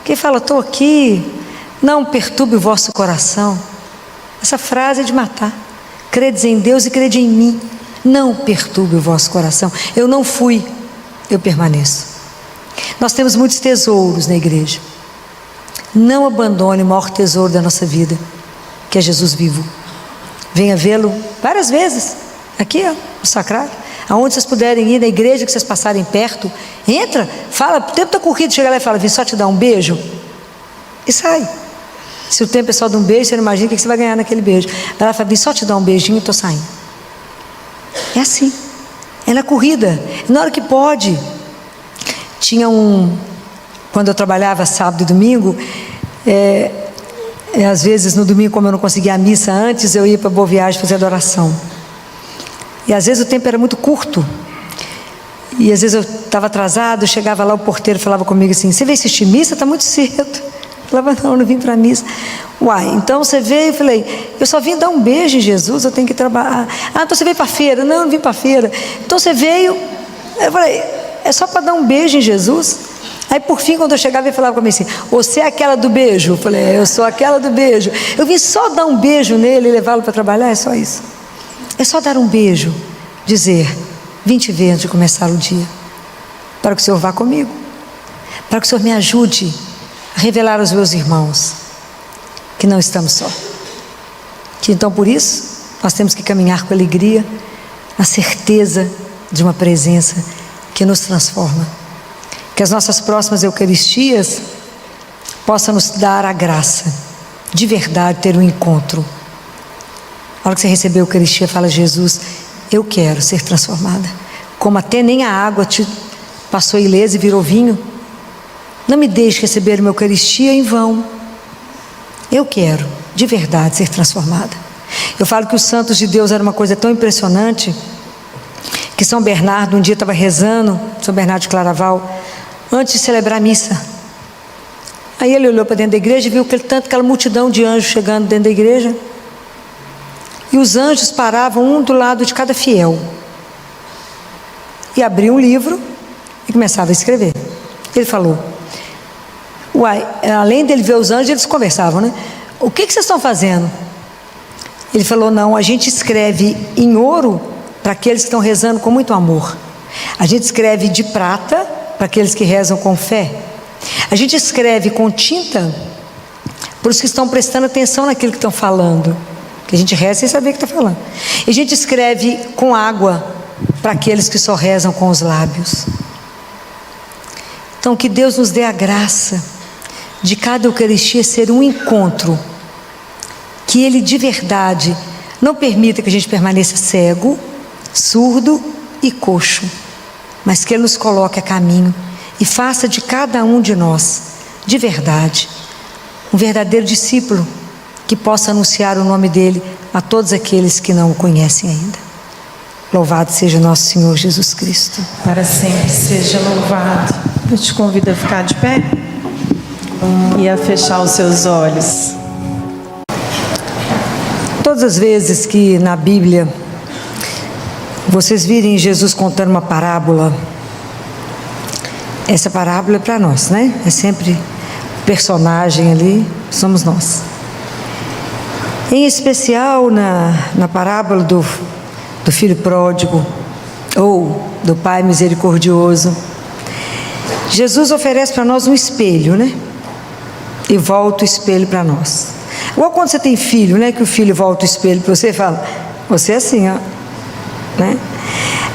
que fala: estou aqui, não perturbe o vosso coração. Essa frase é de matar. Credes em Deus e crede em mim, não perturbe o vosso coração. Eu não fui, eu permaneço. Nós temos muitos tesouros na igreja. Não abandone o maior tesouro da nossa vida, que é Jesus vivo. Venha vê-lo várias vezes, aqui no sacrário, aonde vocês puderem ir, na igreja que vocês passarem perto, entra, fala, o tempo está corrido, chega lá e fala: vim só te dar um beijo, e sai. Se o tempo é só de um beijo, você não imagina o que você vai ganhar naquele beijo. Ela fala: vim só te dar um beijinho e estou saindo. É assim, é na corrida, na hora que pode. Quando eu trabalhava sábado e domingo, às vezes no domingo, como eu não conseguia a missa antes, eu ia para Boa Viagem fazer adoração, e às vezes o tempo era muito curto, e às vezes eu estava atrasado, chegava lá, o porteiro falava comigo assim: você veio assistir missa? Está muito cedo. Eu falava: não vim para a missa. Uai, então você veio? Eu falei: eu só vim dar um beijo em Jesus, eu tenho que trabalhar. Ah, então você veio para a feira? Não vim para a feira. Então você veio? Eu falei: é só para dar um beijo em Jesus? Aí por fim, quando eu chegava, ele falava comigo assim: você é aquela do beijo? Eu falei: eu sou aquela do beijo. Eu vim só dar um beijo nele e levá-lo para trabalhar, é só isso. É só dar um beijo, dizer: vim te ver antes de começar o dia, para que o Senhor vá comigo, para que o Senhor me ajude a revelar aos meus irmãos que não estamos só, que então por isso nós temos que caminhar com alegria, na certeza de uma presença que nos transforma. Que as nossas próximas Eucaristias possam nos dar a graça de verdade, ter um encontro. Na hora que você receber a Eucaristia, fala: Jesus, eu quero ser transformada, como até nem a água te passou ilesa e virou vinho. Não me deixe receber uma Eucaristia em vão. Eu quero de verdade ser transformada. Eu falo que os santos de Deus era uma coisa tão impressionante, que São Bernardo um dia estava rezando, São Bernardo de Claraval, antes de celebrar a missa. Aí ele olhou para dentro da igreja e viu aquela multidão de anjos chegando dentro da igreja, e os anjos paravam um do lado de cada fiel, e abriam um livro e começavam a escrever. Ele falou: uai, além dele ver os anjos, eles conversavam, né? O que vocês estão fazendo? Ele falou: não, a gente escreve em ouro para aqueles que estão rezando com muito amor. A gente escreve de prata para aqueles que rezam com fé. A gente escreve com tinta para os que estão prestando atenção naquilo que estão falando, que a gente reza sem saber o que está falando. E a gente escreve com água para aqueles que só rezam com os lábios. Então, que Deus nos dê a graça de cada Eucaristia ser um encontro, que Ele de verdade não permita que a gente permaneça cego, surdo e coxo, mas que Ele nos coloque a caminho e faça de cada um de nós, de verdade, um verdadeiro discípulo que possa anunciar o nome dEle a todos aqueles que não o conhecem ainda. Louvado seja nosso Senhor Jesus Cristo. Para sempre seja louvado. Eu te convido a ficar de pé e a fechar os seus olhos. Todas as vezes que na Bíblia vocês virem Jesus contando uma parábola, essa parábola é para nós, né? É sempre o personagem ali, somos nós. Em especial na parábola do filho pródigo, ou do pai misericordioso, Jesus oferece para nós um espelho, né? E volta o espelho para nós. Igual quando você tem filho, né? Que o filho volta o espelho para você e fala, você é assim, ó. Né?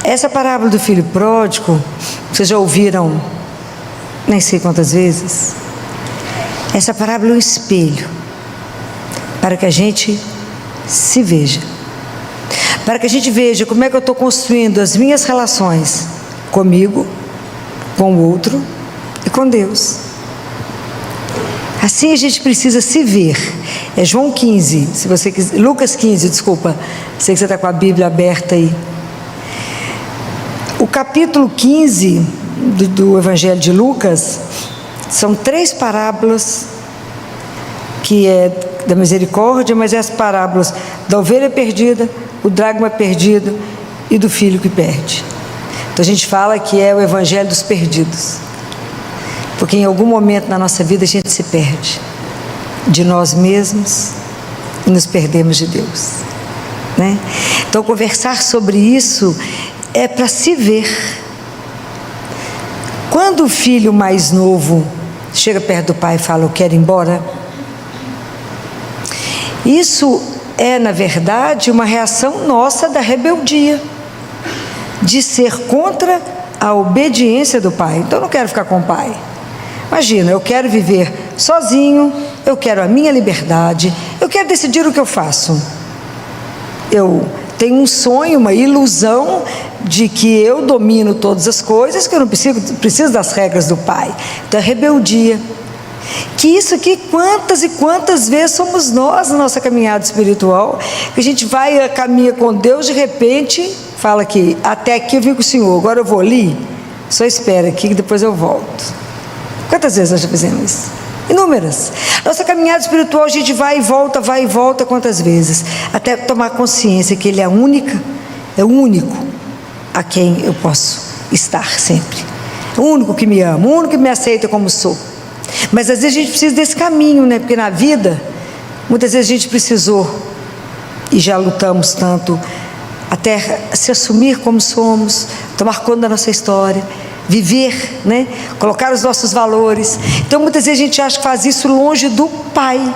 Essa parábola do filho pródigo, vocês já ouviram nem sei quantas vezes. Essa parábola é um espelho para que a gente se veja, para que a gente veja como é que eu estou construindo as minhas relações comigo, com o outro e com Deus. Assim a gente precisa se ver. É João 15, se você quiser, Lucas 15, desculpa, sei que você está com a Bíblia aberta aí. O capítulo 15 do Evangelho de Lucas são 3 parábolas que é da misericórdia, mas é as parábolas da ovelha perdida, o dracma perdido e do filho que perde. Então a gente fala que é o Evangelho dos perdidos, porque em algum momento na nossa vida a gente se perde de nós mesmos e nos perdemos de Deus, né? Então conversar sobre isso é para se ver. Quando o filho mais novo chega perto do pai e fala, eu quero ir embora, isso é, na verdade, uma reação nossa da rebeldia, de ser contra a obediência do pai. Então eu não quero ficar com o pai. Imagina, eu quero viver sozinho, eu quero a minha liberdade, eu quero decidir o que eu faço. Eu tenho um sonho, uma ilusão de que eu domino todas as coisas, que eu não preciso das regras do pai. Então é rebeldia. Que isso aqui, quantas e quantas vezes somos nós na nossa caminhada espiritual, que a gente vai, caminha com Deus, de repente, fala que até aqui eu vim com o Senhor, agora eu vou ali, só espera aqui que depois eu volto. Quantas vezes nós já fizemos isso? Inúmeras. Nossa caminhada espiritual, a gente vai e volta quantas vezes? Até tomar consciência que Ele é a única, é o único a quem eu posso estar sempre. O único que me ama, o único que me aceita como sou. Mas às vezes a gente precisa desse caminho, né? Porque na vida, muitas vezes a gente precisou, e já lutamos tanto, até se assumir como somos, tomar conta da nossa história, viver, né? Colocar os nossos valores. Então muitas vezes a gente acha que faz isso longe do Pai.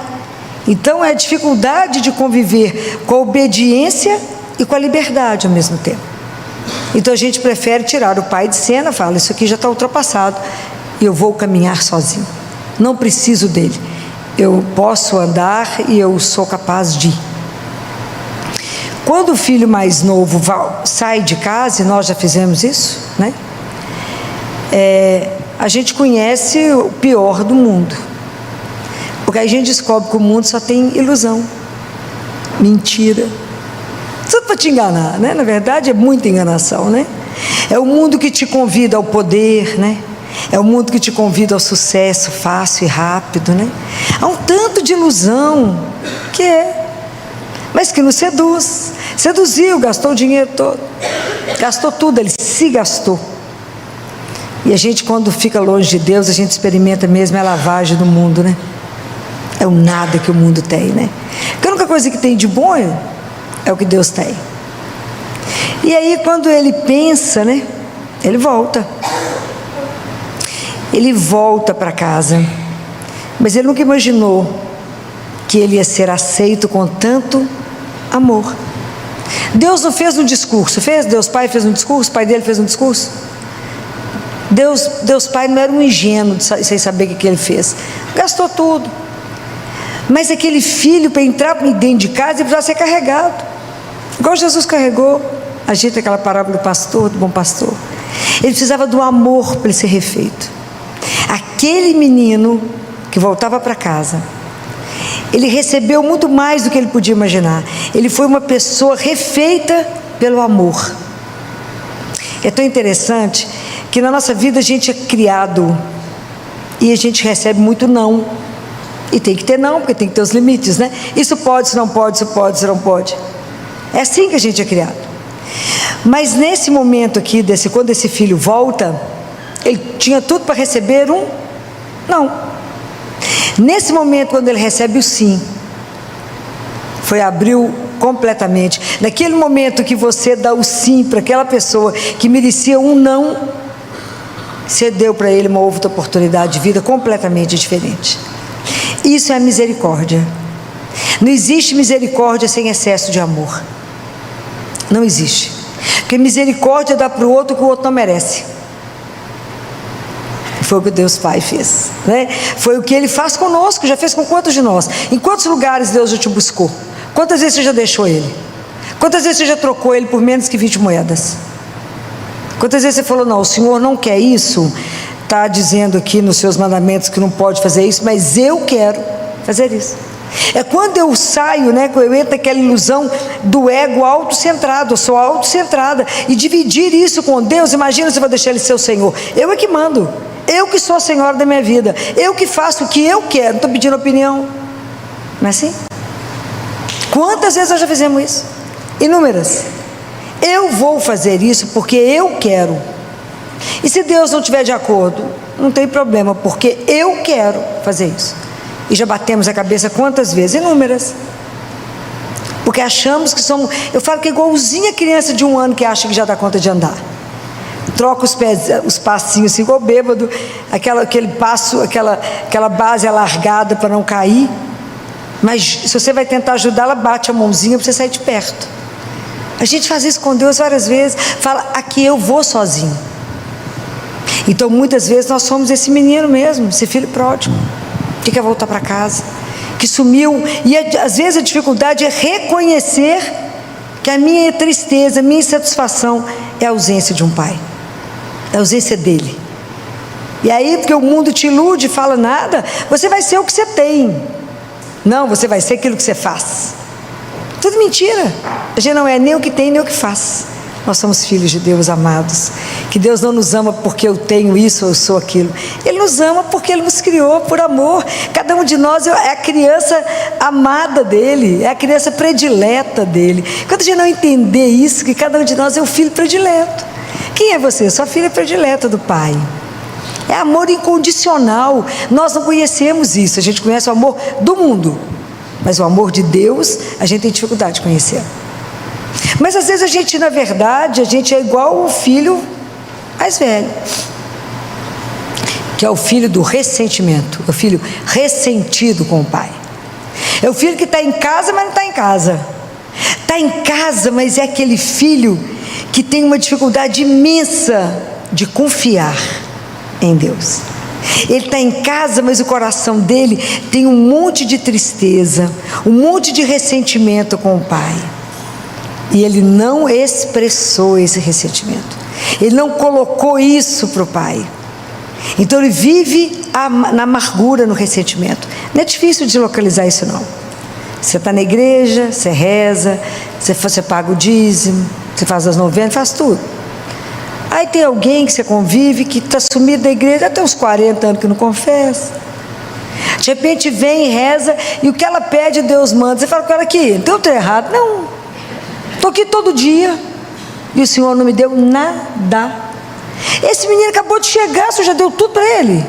Então é a dificuldade de conviver com a obediência e com a liberdade ao mesmo tempo. Então a gente prefere tirar o Pai de cena, fala, isso aqui já está ultrapassado, e eu vou caminhar sozinho. Não preciso dele. Eu posso andar e eu sou capaz de. Quando o filho mais novo sai de casa, e nós já fizemos isso, né? A gente conhece o pior do mundo. Porque aí a gente descobre que o mundo só tem ilusão, mentira, tudo para te enganar, né? Na verdade é muita enganação, né? É o mundo que te convida ao poder, né? É o mundo que te convida ao sucesso fácil e rápido, né? Há um tanto de ilusão que mas que nos seduz. Seduziu, gastou o dinheiro todo, gastou tudo, ele se gastou. E a gente, quando fica longe de Deus, a gente experimenta mesmo a lavagem do mundo, né? É o nada que o mundo tem, né? Porque a única coisa que tem de bom é o que Deus tem. E aí, quando ele pensa, né? Ele volta. Ele volta para casa. Mas ele nunca imaginou que ele ia ser aceito com tanto amor. Deus não fez um discurso, fez? Deus Pai fez um discurso, o pai dele fez um discurso. Deus Pai não era um ingênuo sem saber o que ele fez. Gastou tudo. Mas aquele filho, para entrar dentro de casa, ele precisava ser carregado. Igual Jesus carregou. A gente, aquela parábola do pastor, do bom pastor. Ele precisava do amor para ele ser refeito. Aquele menino que voltava para casa, ele recebeu muito mais do que ele podia imaginar. Ele foi uma pessoa refeita pelo amor. É tão interessante que na nossa vida a gente é criado e a gente recebe muito não. E tem que ter não, porque tem que ter os limites, né? Isso pode, isso não pode, isso pode, isso não pode. É assim que a gente é criado. Mas nesse momento aqui, quando esse filho volta, ele tinha tudo para receber um não. Nesse momento, quando ele recebe o sim, abriu completamente. Naquele momento que você dá o sim para aquela pessoa que merecia um não, você deu para ele uma outra oportunidade de vida completamente diferente. Isso é a misericórdia. Não existe misericórdia sem excesso de amor. Não existe. Porque misericórdia dá para o outro o que o outro não merece. Foi o que Deus Pai fez, né? Foi o que Ele faz conosco. Já fez com quantos de nós? Em quantos lugares Deus já te buscou? Quantas vezes você já deixou Ele? Quantas vezes você já trocou Ele por menos que 20 moedas? Quantas vezes você falou, não, o Senhor não quer isso, está dizendo aqui nos seus mandamentos que não pode fazer isso, mas eu quero fazer isso. É quando eu saio, né, quando eu entro naquela ilusão do ego autocentrado, eu sou autocentrada, e dividir isso com Deus. Imagina se eu vou deixar Ele ser o Senhor. Eu é que mando, eu que sou a senhora da minha vida, eu que faço o que eu quero, não estou pedindo opinião. Não é assim? Quantas vezes nós já fizemos isso? Inúmeras. Eu vou fazer isso porque eu quero. E se Deus não estiver de acordo, não tem problema, porque eu quero fazer isso. E já batemos a cabeça quantas vezes? Inúmeras. Porque achamos que somos... Eu falo que é igualzinha a criança de 1 ano que acha que já dá conta de andar. Troca os pés, os passinhos assim, igual bêbado, aquele passo, aquela base alargada para não cair. Mas se você vai tentar ajudar, ela bate a mãozinha para você sair de perto. A gente faz isso com Deus várias vezes. Fala, aqui eu vou sozinho. Então muitas vezes nós somos esse menino mesmo, esse filho pródigo, que quer voltar para casa, que sumiu. E às vezes a dificuldade é reconhecer que a minha tristeza, a minha insatisfação é a ausência de um pai, é a ausência dele. E aí, porque o mundo te ilude, fala nada, você vai ser o que você tem. Não, você vai ser aquilo que você faz. Tudo mentira. A gente não é nem o que tem, nem o que faz. Nós somos filhos de Deus amados. Que Deus não nos ama porque eu tenho isso ou eu sou aquilo. Ele nos ama porque Ele nos criou por amor. Cada um de nós é a criança amada dEle, é a criança predileta dEle. Quando a gente não entender isso, que cada um de nós é o filho predileto. Quem é você? Sua filha predileta do Pai. É amor incondicional. Nós não conhecemos isso. A gente conhece o amor do mundo, mas o amor de Deus a gente tem dificuldade de conhecer. Mas às vezes a gente, na verdade, a gente é igual o filho mais velho, que é o filho do ressentimento, o filho ressentido com o pai. É o filho que está em casa, mas não está em casa. Está em casa, mas é aquele filho que tem uma dificuldade imensa de confiar em Deus. Ele está em casa, mas o coração dele tem um monte de tristeza, um monte de ressentimento com o pai. E ele não expressou esse ressentimento. Ele não colocou isso para o pai. Então ele vive na amargura, no ressentimento. Não é difícil de localizar isso não. Você está na igreja, você reza, você paga o dízimo, você faz as novenas, faz tudo. Aí tem alguém que você convive, que está sumido da igreja, até uns 40 anos que não confessa. De repente vem e reza, e o que ela pede, Deus manda. Você fala com ela aqui, não tem outro errado. Não. Estou aqui todo dia e o Senhor não me deu nada. Esse menino acabou de chegar, o Senhor já deu tudo para ele.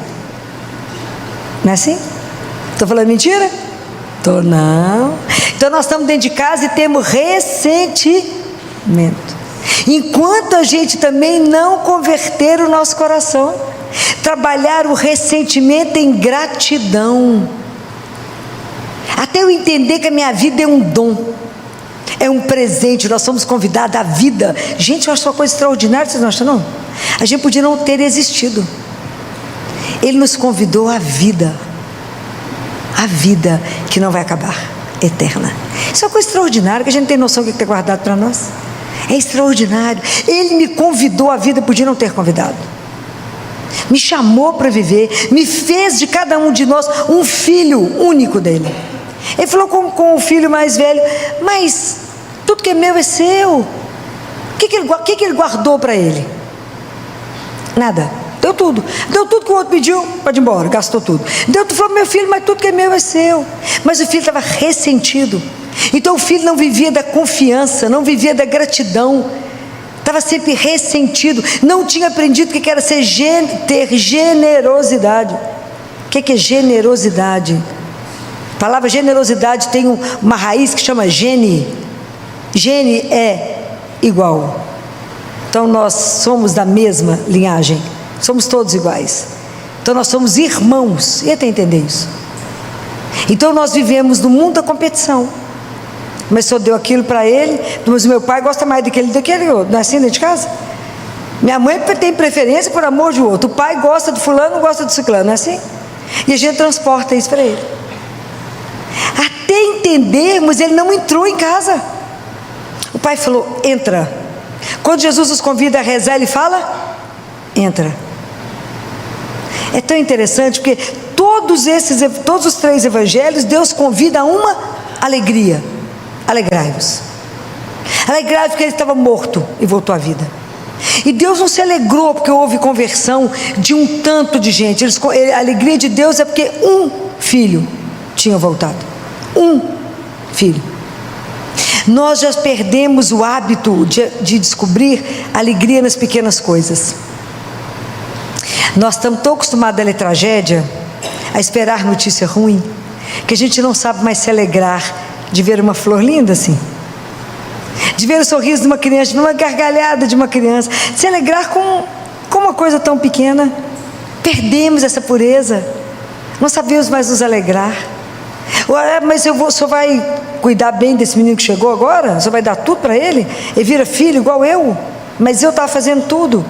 Não é assim? Estou falando mentira? Estou não. Então nós estamos dentro de casa e temos ressentimento. Enquanto a gente também não converter o nosso coração, trabalhar o ressentimento em gratidão, até eu entender que a minha vida é um dom. É um presente, nós somos convidados à vida. Gente, eu acho uma coisa extraordinária, vocês não acham não? A gente podia não ter existido. Ele nos convidou à vida. A vida que não vai acabar, eterna. Isso é uma coisa extraordinária, que a gente não tem noção do que está guardado para nós. É extraordinário. Ele me convidou à vida, podia não ter convidado. Me chamou para viver, me fez de cada um de nós um filho único dele. Ele falou com o filho mais velho: mas tudo que é meu é seu. O que ele guardou para ele? Nada. Deu tudo que o outro pediu, pode ir embora, gastou tudo. Falou: meu filho, mas tudo que é meu é seu. Mas o filho estava ressentido. Então o filho não vivia da confiança, não vivia da gratidão, estava sempre ressentido, não tinha aprendido o que era ter generosidade. O que é generosidade? A palavra generosidade tem uma raiz que chama gene. Gene é igual. Então nós somos da mesma linhagem, somos todos iguais. Então nós somos irmãos. E até entender isso. Então nós vivemos no mundo da competição. Mas só deu aquilo para ele, mas o meu pai gosta mais daquele outro. Não é assim dentro de casa? Minha mãe tem preferência por amor de outro. O pai gosta do fulano, não gosta do ciclano, não é assim? E a gente transporta isso para ele. Até entendermos, ele não entrou em casa. O pai falou: entra. Quando Jesus nos convida a rezar, ele fala: entra. É tão interessante, porque todos os 3 evangelhos, Deus convida a uma alegria. Alegrai-vos. Alegrai-vos porque ele estava morto e voltou à vida. E Deus não se alegrou porque houve conversão de um tanto de gente. A alegria de Deus é porque um filho tinha voltado. Um filho. Nós já perdemos o hábito de descobrir alegria nas pequenas coisas. Nós estamos tão acostumados a ler tragédia, a esperar notícia ruim, que a gente não sabe mais se alegrar de ver uma flor linda assim, de ver o sorriso de uma criança, de uma gargalhada de uma criança, de se alegrar com uma coisa tão pequena. Perdemos essa pureza, não sabemos mais nos alegrar. Mas só vai cuidar bem desse menino que chegou agora? Só vai dar tudo para ele? Ele vira filho igual eu? Mas eu estava fazendo tudo.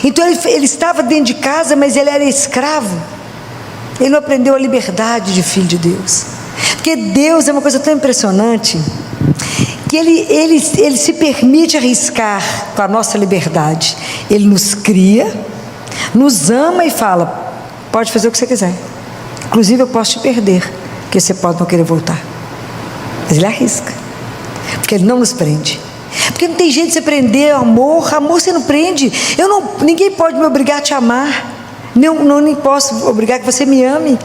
Então ele estava dentro de casa, mas ele era escravo. Ele não aprendeu a liberdade de filho de Deus. Porque Deus é uma coisa tão impressionante, que ele se permite arriscar com a nossa liberdade. Ele nos cria, nos ama e fala: pode fazer o que você quiser, inclusive eu posso te perder, porque você pode não querer voltar. Mas ele arrisca, porque ele não nos prende. Porque não tem jeito de você prender amor você não prende. Ninguém pode me obrigar a te amar, nem posso obrigar que você me ame.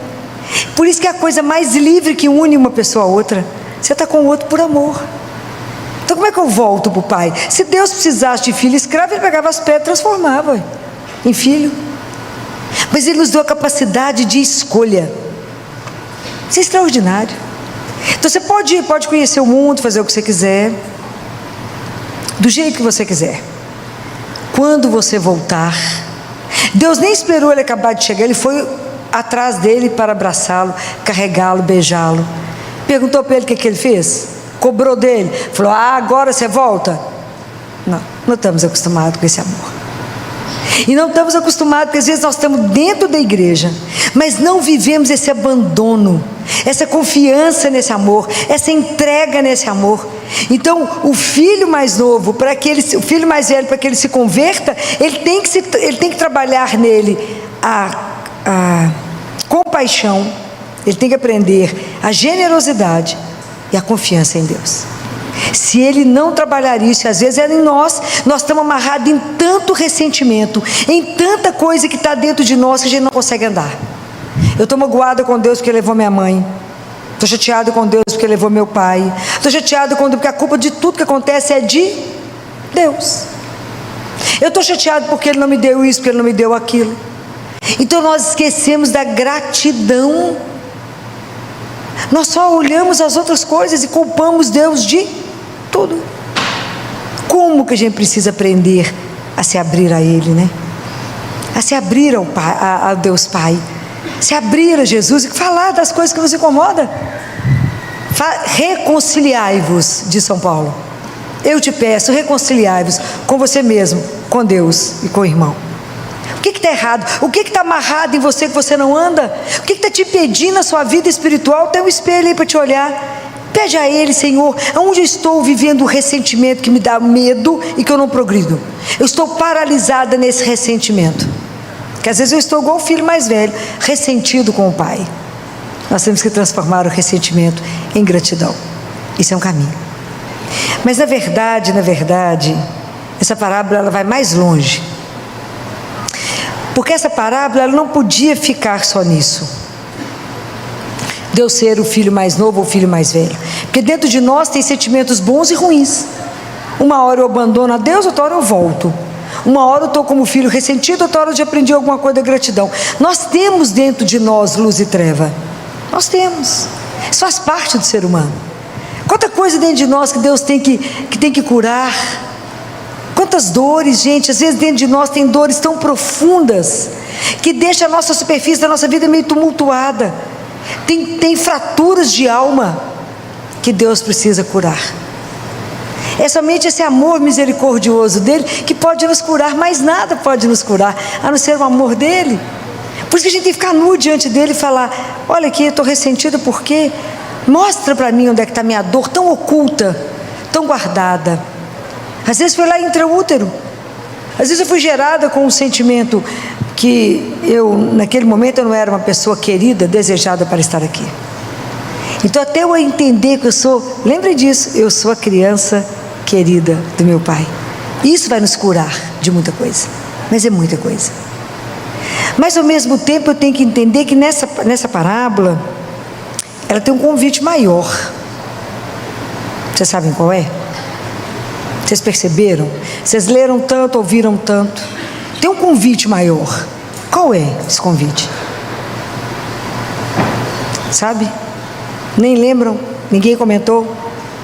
Por isso que é a coisa mais livre que une uma pessoa a outra. Você está com o outro por amor. Então como é que eu volto para o pai? Se Deus precisasse de filho escravo, ele pegava as pedras e transformava em filho. Mas ele nos deu a capacidade de escolha. Isso é extraordinário. Então você pode conhecer o mundo, fazer o que você quiser, do jeito que você quiser. Quando você voltar, Deus nem esperou ele acabar de chegar, ele foi atrás dele para abraçá-lo, carregá-lo, beijá-lo. Perguntou para ele o que ele fez, cobrou dele, falou: agora você volta? Não estamos acostumados com esse amor. E não estamos acostumados, porque às vezes nós estamos dentro da igreja, mas não vivemos esse abandono, essa confiança nesse amor, essa entrega nesse amor. Então o filho mais novo, o filho mais velho, para que ele se converta, ele tem que trabalhar nele a compaixão, ele tem que aprender a generosidade e a confiança em Deus. Se ele não trabalhar isso, às vezes é em nós estamos amarrados em tanto ressentimento, em tanta coisa que está dentro de nós, que a gente não consegue andar. Eu estou magoada com Deus porque levou minha mãe, estou chateada com Deus porque levou meu pai, estou chateada com Deus porque a culpa de tudo que acontece é de Deus. Eu estou chateada porque Ele não me deu isso, porque Ele não me deu aquilo. Então nós esquecemos da gratidão. Nós só olhamos as outras coisas e culpamos Deus de tudo. Como que a gente precisa aprender a se abrir a Ele, né? A se abrir ao Pai, a Deus Pai, se abrir a Jesus e falar das coisas que nos incomodam. Reconciliai-vos, diz São Paulo. Eu te peço, reconciliai-vos com você mesmo, com Deus e com o irmão. O que está errado? O que está amarrado em você que você não anda? O que está te impedindo na sua vida espiritual? Tem um espelho aí para te olhar. Pede a Ele: Senhor, aonde eu estou vivendo o ressentimento que me dá medo e que eu não progrido? Eu estou paralisada nesse ressentimento. Que às vezes eu estou igual o filho mais velho, ressentido com o pai. Nós temos que transformar o ressentimento em gratidão. Isso é um caminho. Mas na verdade, essa parábola ela vai mais longe. Porque essa parábola ela não podia ficar só nisso. Deus ser o filho mais novo ou o filho mais velho. Porque dentro de nós tem sentimentos bons e ruins. Uma hora eu abandono a Deus, outra hora eu volto. Uma hora eu estou como filho ressentido, outra hora eu já aprendi alguma coisa da gratidão. Nós temos dentro de nós luz e treva. Nós temos. Isso faz parte do ser humano. Quanta coisa dentro de nós que Deus tem que curar. Quantas dores, gente. Às vezes dentro de nós tem dores tão profundas que deixa a nossa superfície da nossa vida meio tumultuada. Tem fraturas de alma que Deus precisa curar. É somente esse amor misericordioso dele que pode nos curar. Mais nada pode nos curar a não ser o amor dele. Por isso que a gente tem que ficar nu diante dele e falar: olha aqui, eu estou ressentido porque mostra para mim onde é que está a minha dor tão oculta, tão guardada. Às vezes foi lá intraútero. Às vezes eu fui gerada com um sentimento que naquele momento eu não era uma pessoa querida, desejada para estar aqui. Então até eu entender que eu sou, lembre disso, eu sou a criança querida do meu pai. Isso vai nos curar de muita coisa, mas é muita coisa. Mas ao mesmo tempo eu tenho que entender que nessa parábola ela tem um convite maior. Vocês sabem qual é? Vocês perceberam? Vocês leram tanto, ouviram tanto. Tem um convite maior. Qual é esse convite? Sabe? Nem lembram? Ninguém comentou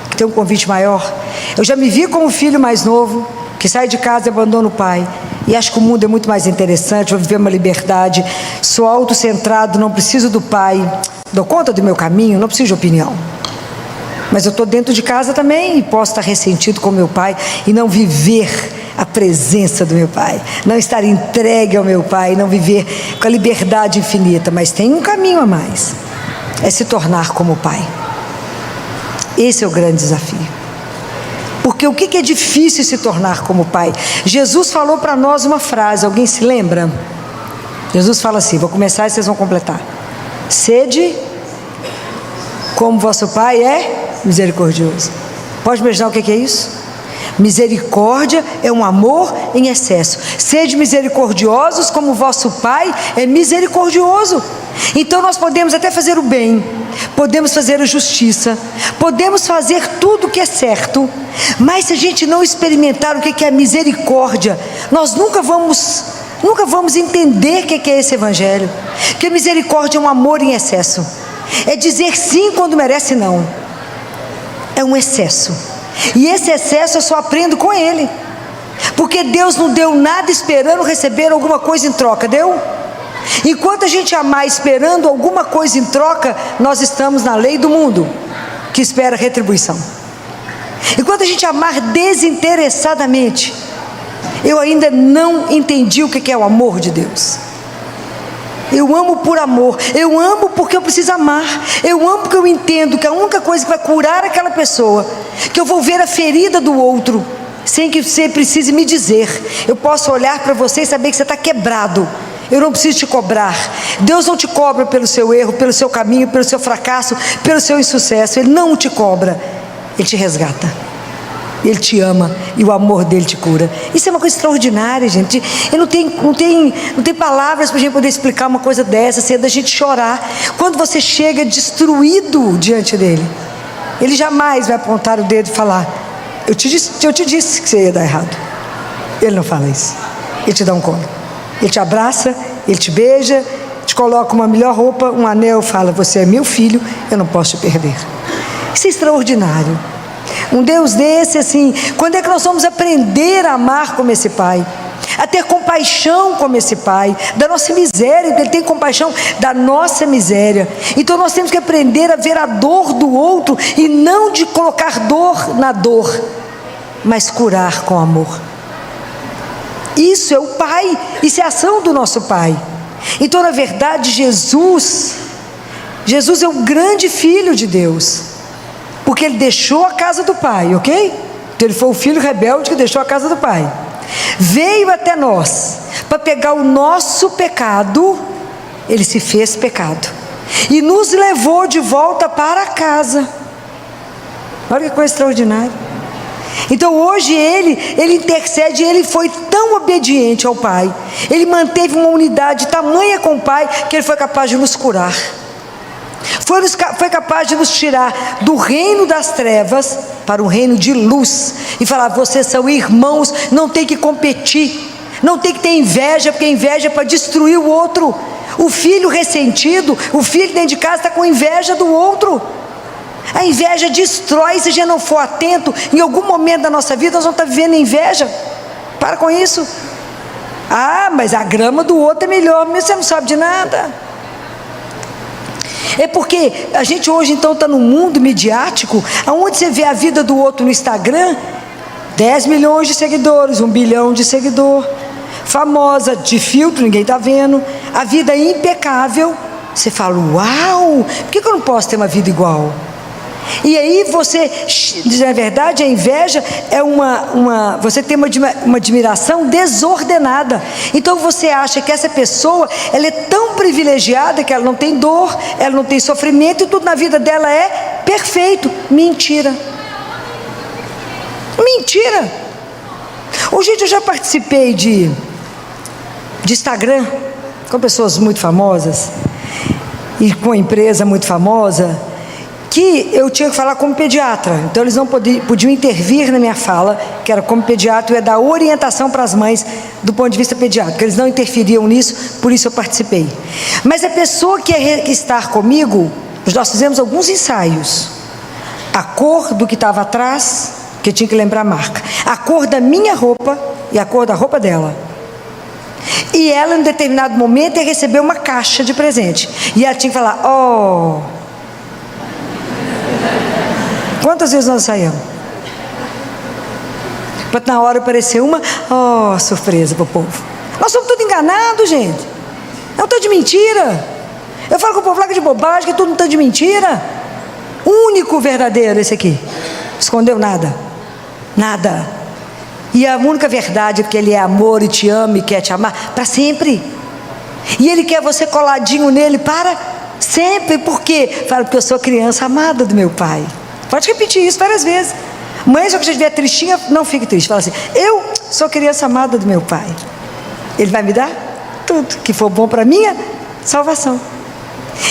que tem um convite maior? Eu já me vi como filho mais novo, que sai de casa e abandona o pai. E acho que o mundo é muito mais interessante, vou viver uma liberdade. Sou autocentrado, não preciso do pai. Dou conta do meu caminho, não preciso de opinião. Mas eu estou dentro de casa também e posso estar ressentido com meu pai e não viver a presença do meu pai, não estar entregue ao meu pai, não viver com a liberdade infinita. Mas tem um caminho a mais, é se tornar como o pai. Esse é o grande desafio. Porque o que é difícil se tornar como o pai? Jesus falou para nós uma frase, alguém se lembra? Jesus fala assim, vou começar e vocês vão completar: sede como vosso pai é misericordioso. Pode imaginar o que é isso? Misericórdia é um amor em excesso. Sede misericordiosos como vosso pai é misericordioso. Então nós podemos até fazer o bem, podemos fazer a justiça, podemos fazer tudo o que é certo, mas se a gente não experimentar o que é a misericórdia, nós nunca vamos entender o que é esse evangelho. Que a misericórdia é um amor em excesso, é dizer sim quando merece não. É um excesso, e esse excesso eu só aprendo com ele, porque Deus não deu nada esperando receber alguma coisa em troca, deu? Enquanto a gente amar esperando alguma coisa em troca, nós estamos na lei do mundo, que espera retribuição. Enquanto a gente amar desinteressadamente, eu ainda não entendi o que é o amor de Deus. Eu amo por amor, eu amo porque eu preciso amar, eu amo porque eu entendo que a única coisa que vai curar aquela pessoa, que eu vou ver a ferida do outro, sem que você precise me dizer. Eu posso olhar para você e saber que você está quebrado. Eu não preciso te cobrar. Deus não te cobra pelo seu erro, pelo seu caminho, pelo seu fracasso, pelo seu insucesso. Ele não te cobra, Ele te resgata. Ele te ama e o amor dele te cura. Isso é uma coisa extraordinária, gente. Eu não tem palavras para a gente poder explicar uma coisa dessa, sem da gente chorar. Quando você chega destruído diante dele, ele jamais vai apontar o dedo e falar: eu te disse que você ia dar errado. Ele não fala isso. Ele te dá um colo, ele te abraça, ele te beija, te coloca uma melhor roupa, um anel, fala: você é meu filho, eu não posso te perder. Isso é extraordinário. Um Deus desse, assim, quando é que nós vamos aprender a amar como esse pai? a ter compaixão como esse Pai, da nossa miséria. Ele tem compaixão da nossa miséria. Então nós temos que aprender a ver a dor do outro e não de colocar dor na dor, mas curar com amor. Isso é o Pai, isso é a ação do nosso Pai. Então, na verdade, Jesus é o grande Filho de Deus, porque Ele deixou a casa do Pai, ok? Então Ele foi o filho rebelde que deixou a casa do Pai, veio até nós, para pegar o nosso pecado. Ele se fez pecado, e nos levou de volta para casa. Olha que coisa extraordinária. Então hoje Ele intercede. Ele foi tão obediente ao Pai, Ele manteve uma unidade tamanha com o Pai, que Ele foi capaz de nos curar, foi capaz de nos tirar do reino das trevas para o reino de luz, e falar: vocês são irmãos, não tem que competir, não tem que ter inveja, porque inveja é para destruir o outro. O filho ressentido, o filho dentro de casa está com inveja do outro. A inveja destrói. Se a gente não for atento, em algum momento da nossa vida nós vamos estar vivendo inveja. Para com isso. Ah, mas a grama do outro é melhor, mas você não sabe de nada. É porque a gente hoje então está num mundo midiático, onde você vê a vida do outro no Instagram, 10 milhões de seguidores, 1 bilhão de seguidor, famosa, de filtro, ninguém está vendo, a vida é impecável. Você fala: uau, por que eu não posso ter uma vida igual? E aí você, na verdade, a inveja é você tem uma admiração desordenada. Então você acha que essa pessoa, ela é tão privilegiada que ela não tem dor, ela não tem sofrimento, e tudo na vida dela é perfeito. Mentira. Mentira. Hoje eu já participei de Instagram com pessoas muito famosas e com empresa muito famosa, que eu tinha que falar como pediatra. Então eles não podiam intervir na minha fala, que era como pediatra, eu ia dar orientação para as mães do ponto de vista pediátrico. Eles não interferiam nisso, por isso eu participei. Mas a pessoa que ia estar comigo, nós fizemos alguns ensaios. A cor do que estava atrás, que eu tinha que lembrar a marca, a cor da minha roupa e a cor da roupa dela. E ela, em determinado momento, ia receber uma caixa de presente, e ela tinha que falar: oh. Quantas vezes nós saímos? Para na hora aparecer uma, oh, surpresa para o povo. Nós somos tudo enganados, gente. É um tanto de mentira. Eu falo com o povo lá que é de bobagem, que tudo um tanto de mentira. Único verdadeiro esse aqui. Escondeu nada. Nada. E a única verdade é porque Ele é amor e te ama e quer te amar para sempre. E Ele quer você coladinho nele para sempre. Por quê? Fala: porque eu sou criança amada do meu Pai. Pode repetir isso várias vezes. Mãe, se você estiver tristinha, não fique triste. Fala assim: eu sou criança amada do meu Pai. Ele vai me dar tudo que for bom para a minha salvação.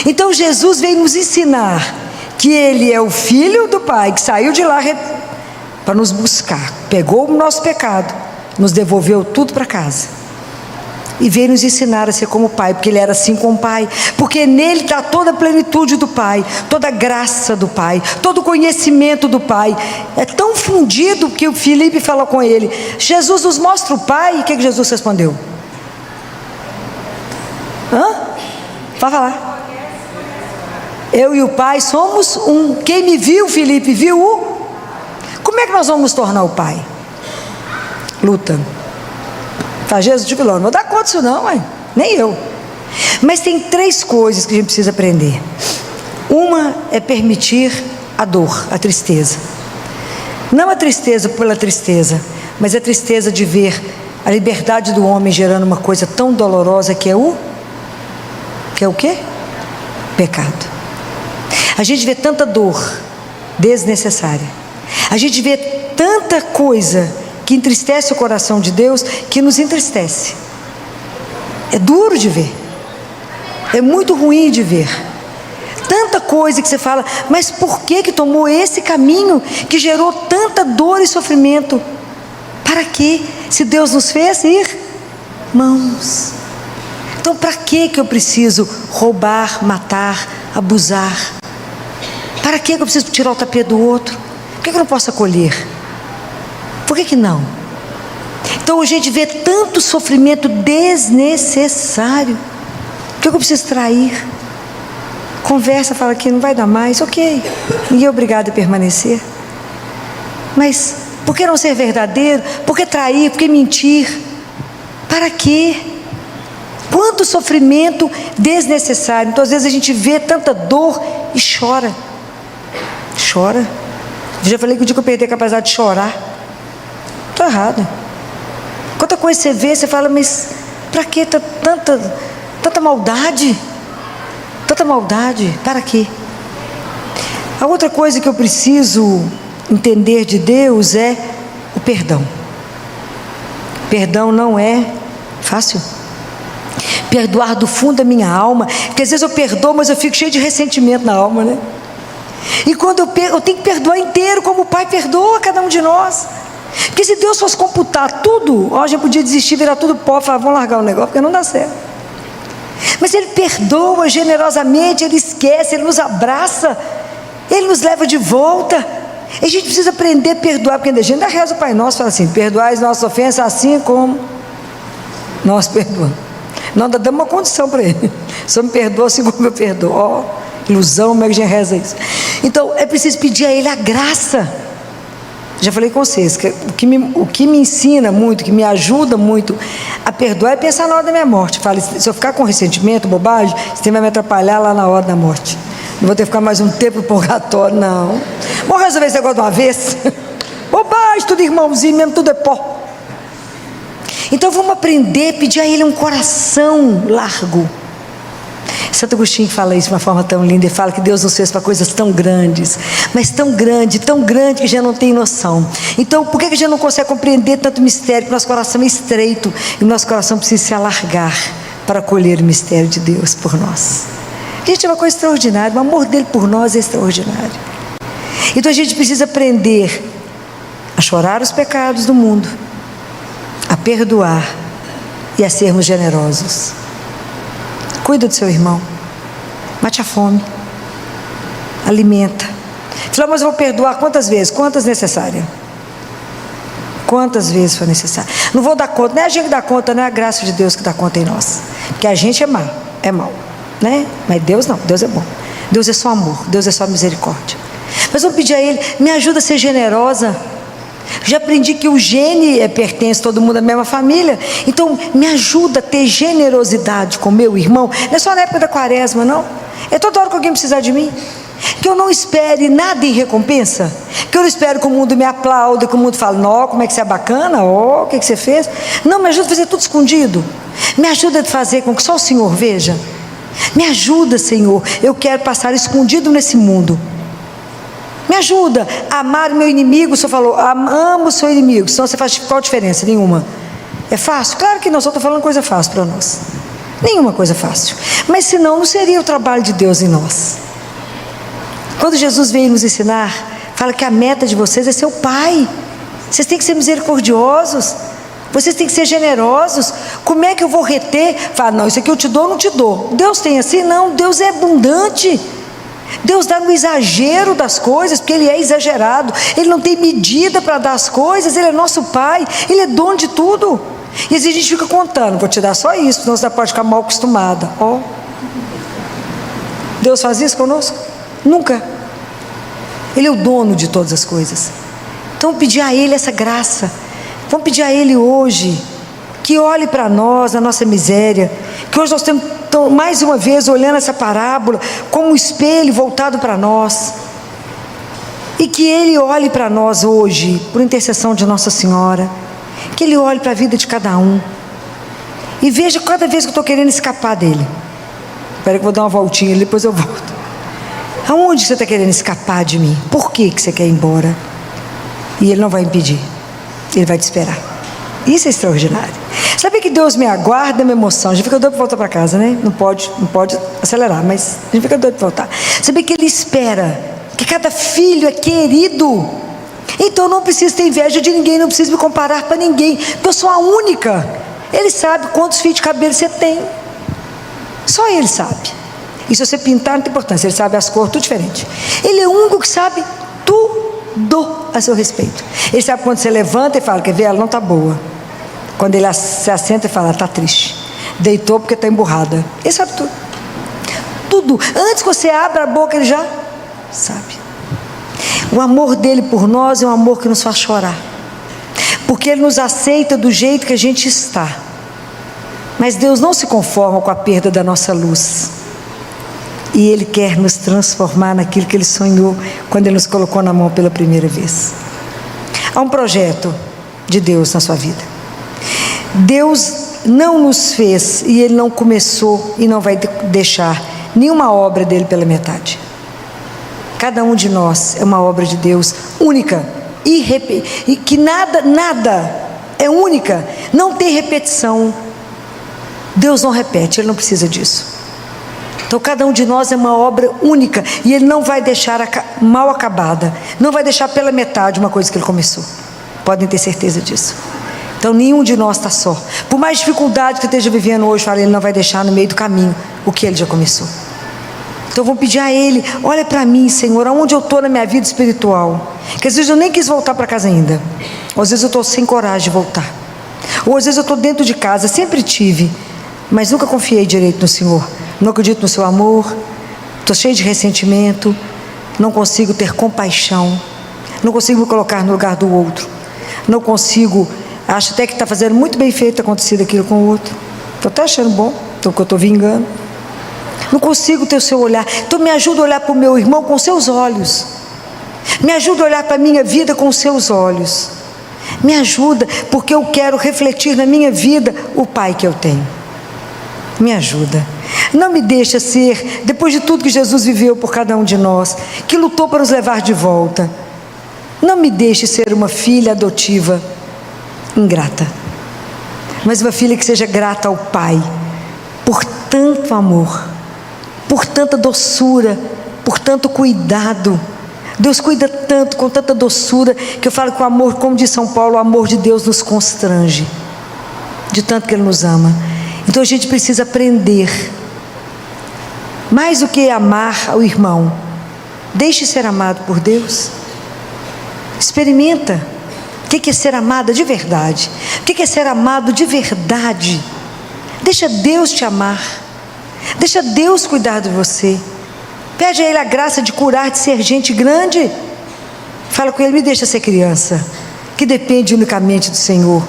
Então Jesus veio nos ensinar que Ele é o Filho do Pai, que saiu de lá para nos buscar, pegou o nosso pecado, nos devolveu tudo para casa, e veio nos ensinar a ser como o Pai, porque Ele era assim com o Pai, porque nele está toda a plenitude do Pai, toda a graça do Pai, todo o conhecimento do Pai. É tão fundido que o Filipe falou com ele: Jesus nos mostra o Pai. E o que Jesus respondeu? Vai falar. Eu e o Pai somos um. Quem me viu, Filipe, viu o. Como é que nós vamos nos tornar o Pai? Luta. Tá, Jesus de vilão, não vou dar conta disso não, mãe. Nem eu. Mas tem 3 coisas que a gente precisa aprender. Uma é permitir a dor, a tristeza. Não a tristeza pela tristeza, mas a tristeza de ver a liberdade do homem gerando uma coisa tão dolorosa que é o quê? Pecado. A gente vê tanta dor desnecessária. A gente vê tanta coisa que entristece o coração de Deus, que nos entristece. É duro de ver. É muito ruim de ver. Tanta coisa que você fala: mas por que tomou esse caminho que gerou tanta dor e sofrimento? Para quê? Se Deus nos fez irmãos. Então para que eu preciso roubar, matar, abusar? Para que eu preciso tirar o tapete do outro? Por que eu não posso acolher? Por que não? Então a gente vê tanto sofrimento desnecessário. Por que eu preciso trair? Conversa, fala que não vai dar mais, ok. Ninguém é obrigado a permanecer. Mas por que não ser verdadeiro? Por que trair? Por que mentir? Para quê? Quanto sofrimento desnecessário. Então às vezes a gente vê tanta dor e chora. Chora. Eu já falei que o dia que eu perder a capacidade de chorar, estou errado. Quanta coisa você vê, você fala, mas para que tanta maldade? Tanta maldade, para quê? A outra coisa que eu preciso entender de Deus é o perdão. Perdão não é fácil. Perdoar do fundo da minha alma, porque às vezes eu perdoo, mas eu fico cheio de ressentimento na alma, né? E quando eu tenho que perdoar inteiro, como o Pai perdoa cada um de nós. Porque se Deus fosse computar tudo, a gente podia desistir, virar tudo pó, falar, vamos largar o negócio, porque não dá certo. Mas Ele perdoa generosamente, Ele esquece, Ele nos abraça, Ele nos leva de volta. E a gente precisa aprender a perdoar, porque a gente ainda reza o Pai Nosso, fala assim, perdoai as nossas ofensas assim como nós perdoamos. Não, dá uma condição para Ele, só me perdoa assim como eu perdoo. Ó, ilusão, como é que a gente reza isso? Então é preciso pedir a Ele a graça. Já falei com vocês, que o que me ensina muito, que me ajuda muito a perdoar é pensar na hora da minha morte. Fala, se eu ficar com ressentimento, bobagem, isso vai me atrapalhar lá na hora da morte. Não vou ter que ficar mais um tempo no purgatório, não. Vamos resolver esse negócio de uma vez? Bobagem, tudo irmãozinho mesmo, tudo é pó. Então vamos aprender a pedir a Ele um coração largo. Santo Agostinho fala isso de uma forma tão linda. Ele fala que Deus nos fez para coisas tão grandes, mas tão grande que já não tem noção. Então por que a gente não consegue compreender tanto mistério? Porque o nosso coração é estreito e o nosso coração precisa se alargar para acolher o mistério de Deus por nós. Gente, é uma coisa extraordinária. O amor dele por nós é extraordinário. Então a gente precisa aprender a chorar os pecados do mundo, a perdoar e a sermos generosos. Cuida do seu irmão, mate a fome, alimenta. Falou, mas eu vou perdoar quantas vezes? Quantas necessárias? Quantas vezes for necessário? Não vou dar conta, não é a gente que dá conta, não é a graça de Deus que dá conta em nós. Porque a gente é mal, né? Mas Deus não, Deus é bom. Deus é só amor, Deus é só misericórdia. Mas vamos pedir a Ele, me ajuda a ser generosa. Já aprendi que o gene pertence todo mundo à mesma família. Então me ajuda a ter generosidade com meu irmão. Não é só na época da quaresma, não. É toda hora que alguém precisar de mim. Que eu não espere nada em recompensa. Que eu não espere que o mundo me aplaude, que o mundo fale, não, como é que você é bacana, o que você fez. Não, me ajuda a fazer tudo escondido. Me ajuda a fazer com que só o Senhor veja. Me ajuda, Senhor, eu quero passar escondido nesse mundo. Me ajuda a amar o meu inimigo. O Senhor falou, amo o seu inimigo. Senão você faz qual diferença? Nenhuma. É fácil? Claro que não, só estou falando coisa fácil para nós. Nenhuma coisa fácil. Mas senão não seria o trabalho de Deus em nós. Quando Jesus veio nos ensinar, fala que a meta de vocês é ser o Pai. Vocês têm que ser misericordiosos. Vocês têm que ser generosos. Como é que eu vou reter? Fala, não, isso aqui eu te dou ou não te dou. Deus tem assim? Não, Deus é abundante. Deus dá no exagero das coisas, porque Ele é exagerado. Ele não tem medida para dar as coisas. Ele é nosso Pai, Ele é dono de tudo. E às vezes a gente fica contando, vou te dar só isso, senão você pode ficar mal acostumada. Deus faz isso conosco? Nunca. Ele é o dono de todas as coisas. Então pedir a Ele essa graça. Vamos pedir a Ele hoje que olhe para nós, a nossa miséria, que hoje nós temos, então, mais uma vez, olhando essa parábola como um espelho voltado para nós, e que Ele olhe para nós hoje, por intercessão de Nossa Senhora, que Ele olhe para a vida de cada um, e veja cada vez que eu estou querendo escapar dEle. Espera que eu vou dar uma voltinha ali, depois eu volto. Aonde você está querendo escapar de mim? Por que você quer ir embora? E Ele não vai impedir, Ele vai te esperar. Isso é extraordinário. Sabe que Deus me aguarda, minha emoção. A gente fica doido para voltar para casa, né? Não pode acelerar, mas a gente fica doido para voltar. Sabe que Ele espera, que cada filho é querido. Então eu não preciso ter inveja de ninguém, não preciso me comparar para ninguém, porque eu sou a única. Ele sabe quantos fios de cabelo você tem. Só Ele sabe. E se você pintar, não tem importância. Ele sabe as cores, tudo diferente. Ele é o único que sabe tudo a seu respeito. Ele sabe quando você levanta e fala, quer ver, ela não está boa. Quando ele se assenta e fala, está triste. Deitou porque está emburrada. Ele sabe tudo. Tudo. Antes que você abra a boca, ele já sabe. O amor dele por nós é um amor que nos faz chorar. Porque ele nos aceita do jeito que a gente está. Mas Deus não se conforma com a perda da nossa luz. E Ele quer nos transformar naquilo que Ele sonhou quando Ele nos colocou na mão pela primeira vez. Há um projeto de Deus na sua vida. Deus não nos fez e Ele não começou e não vai deixar nenhuma obra dele pela metade. Cada um de nós é uma obra de Deus única, e que nada é única, não tem repetição. Deus não repete, Ele não precisa disso. Então cada um de nós é uma obra única e Ele não vai deixar mal acabada, não vai deixar pela metade uma coisa que Ele começou. Podem ter certeza disso. Então nenhum de nós está só. Por mais dificuldade que eu esteja vivendo hoje, Ele não vai deixar no meio do caminho o que Ele já começou. Então vamos pedir a Ele, olha para mim, Senhor, aonde eu estou na minha vida espiritual, que às vezes eu nem quis voltar para casa ainda, ou às vezes eu estou sem coragem de voltar, ou às vezes eu estou dentro de casa, sempre tive, mas nunca confiei direito no Senhor, não acredito no seu amor, estou cheio de ressentimento, não consigo ter compaixão, não consigo me colocar no lugar do outro, não consigo, acho até que está fazendo muito bem feito acontecer aquilo com o outro, estou até achando bom, porque eu estou vingando, não consigo ter o seu olhar. Então me ajuda a olhar para o meu irmão com os seus olhos, me ajuda a olhar para a minha vida com os seus olhos, me ajuda, porque eu quero refletir na minha vida o Pai que eu tenho. Me ajuda, não me deixa ser, depois de tudo que Jesus viveu por cada um de nós, que lutou para nos levar de volta, não me deixe ser uma filha adotiva ingrata, mas uma filha que seja grata ao Pai, por tanto amor, por tanta doçura, por tanto cuidado. Deus cuida tanto, com tanta doçura, que eu falo que o amor, como diz São Paulo, o amor de Deus nos constrange, de tanto que Ele nos ama. Então a gente precisa aprender, mais do que amar o irmão, deixe ser amado por Deus, experimenta, o que é ser amada de verdade, o que é ser amado de verdade, deixa Deus te amar, deixa Deus cuidar de você, pede a Ele a graça de curar, de ser gente grande, fala com Ele, me deixa ser criança, que depende unicamente do Senhor,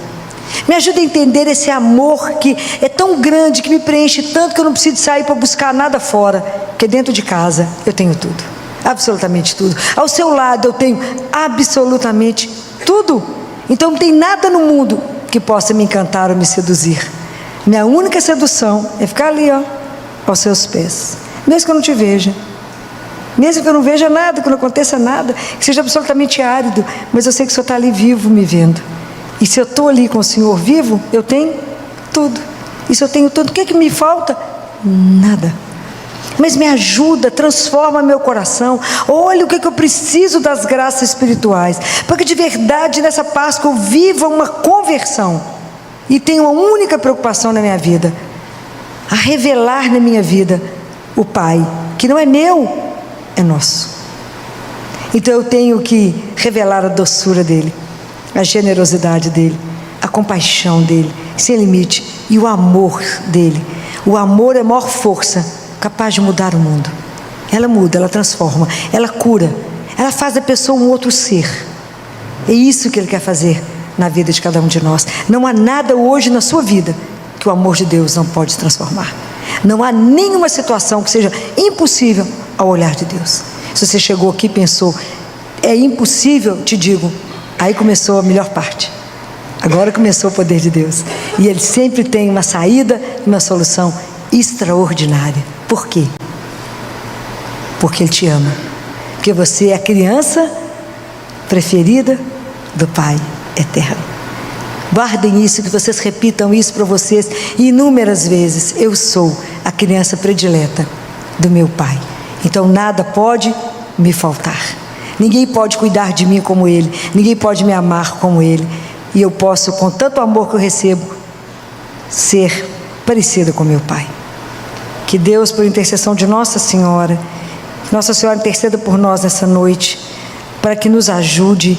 me ajuda a entender esse amor que é tão grande, que me preenche tanto, que eu não preciso sair para buscar nada fora, porque dentro de casa eu tenho tudo, absolutamente tudo, ao seu lado eu tenho absolutamente tudo, então não tem nada no mundo que possa me encantar ou me seduzir. Minha única sedução é ficar ali, ó, aos seus pés, mesmo que eu não te veja, mesmo que eu não veja nada, que não aconteça nada, que seja absolutamente árido, mas eu sei que o Senhor está ali vivo me vendo, e se eu estou ali com o Senhor vivo, eu tenho tudo, e se eu tenho tudo, o que me falta? Nada. Mas me ajuda, transforma meu coração, olha o que eu preciso das graças espirituais, para que de verdade nessa Páscoa eu viva uma conversão, e tenho uma única preocupação na minha vida, a revelar na minha vida o Pai, que não é meu, é nosso. Então eu tenho que revelar a doçura dEle, a generosidade dEle, a compaixão dEle, sem limite, e o amor dEle. O amor é a maior força capaz de mudar o mundo. Ela muda, ela transforma, ela cura, ela faz da pessoa um outro ser. É isso que Ele quer fazer na vida de cada um de nós. Não há nada hoje na sua vida que o amor de Deus não pode transformar. Não há nenhuma situação que seja impossível ao olhar de Deus. Se você chegou aqui e pensou, é impossível, te digo, aí começou a melhor parte. Agora começou o poder de Deus. E Ele sempre tem uma saída e uma solução extraordinária. Por quê? Porque Ele te ama. Porque você é a criança preferida do Pai eterno. Guardem isso, que vocês repitam isso para vocês inúmeras vezes. Eu sou a criança predileta do meu Pai. Então nada pode me faltar. Ninguém pode cuidar de mim como Ele. Ninguém pode me amar como Ele. E eu posso, com tanto amor que eu recebo, ser parecida com meu Pai. Que Deus, por intercessão de Nossa Senhora interceda por nós nessa noite, para que nos ajude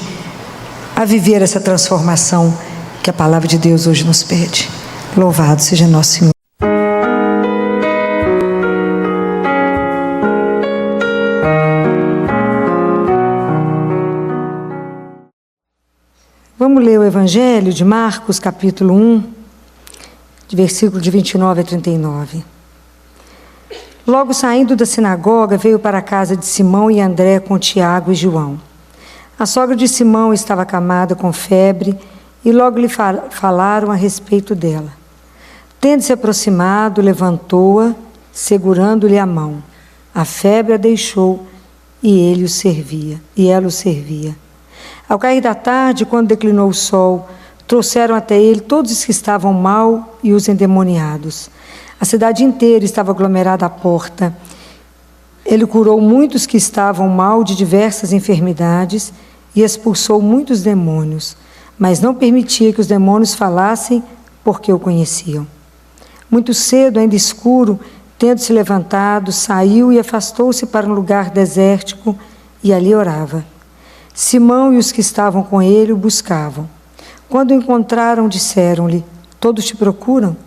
a viver essa transformação que a palavra de Deus hoje nos pede. Louvado seja nosso Senhor. Vamos ler o Evangelho de Marcos, capítulo 1, de versículo de 29 a 39. Logo saindo da sinagoga, veio para a casa de Simão e André com Tiago e João. A sogra de Simão estava acamada com febre e logo lhe falaram a respeito dela. Tendo-se aproximado, levantou-a, segurando-lhe a mão. A febre a deixou e ela o servia. Ao cair da tarde, quando declinou o sol, trouxeram até ele todos os que estavam mal e os endemoniados. A cidade inteira estava aglomerada à porta. Ele curou muitos que estavam mal de diversas enfermidades e expulsou muitos demônios, mas não permitia que os demônios falassem, porque o conheciam. Muito cedo, ainda escuro, tendo-se levantado, saiu e afastou-se para um lugar desértico e ali orava. Simão e os que estavam com ele o buscavam. Quando o encontraram, disseram-lhe: todos te procuram?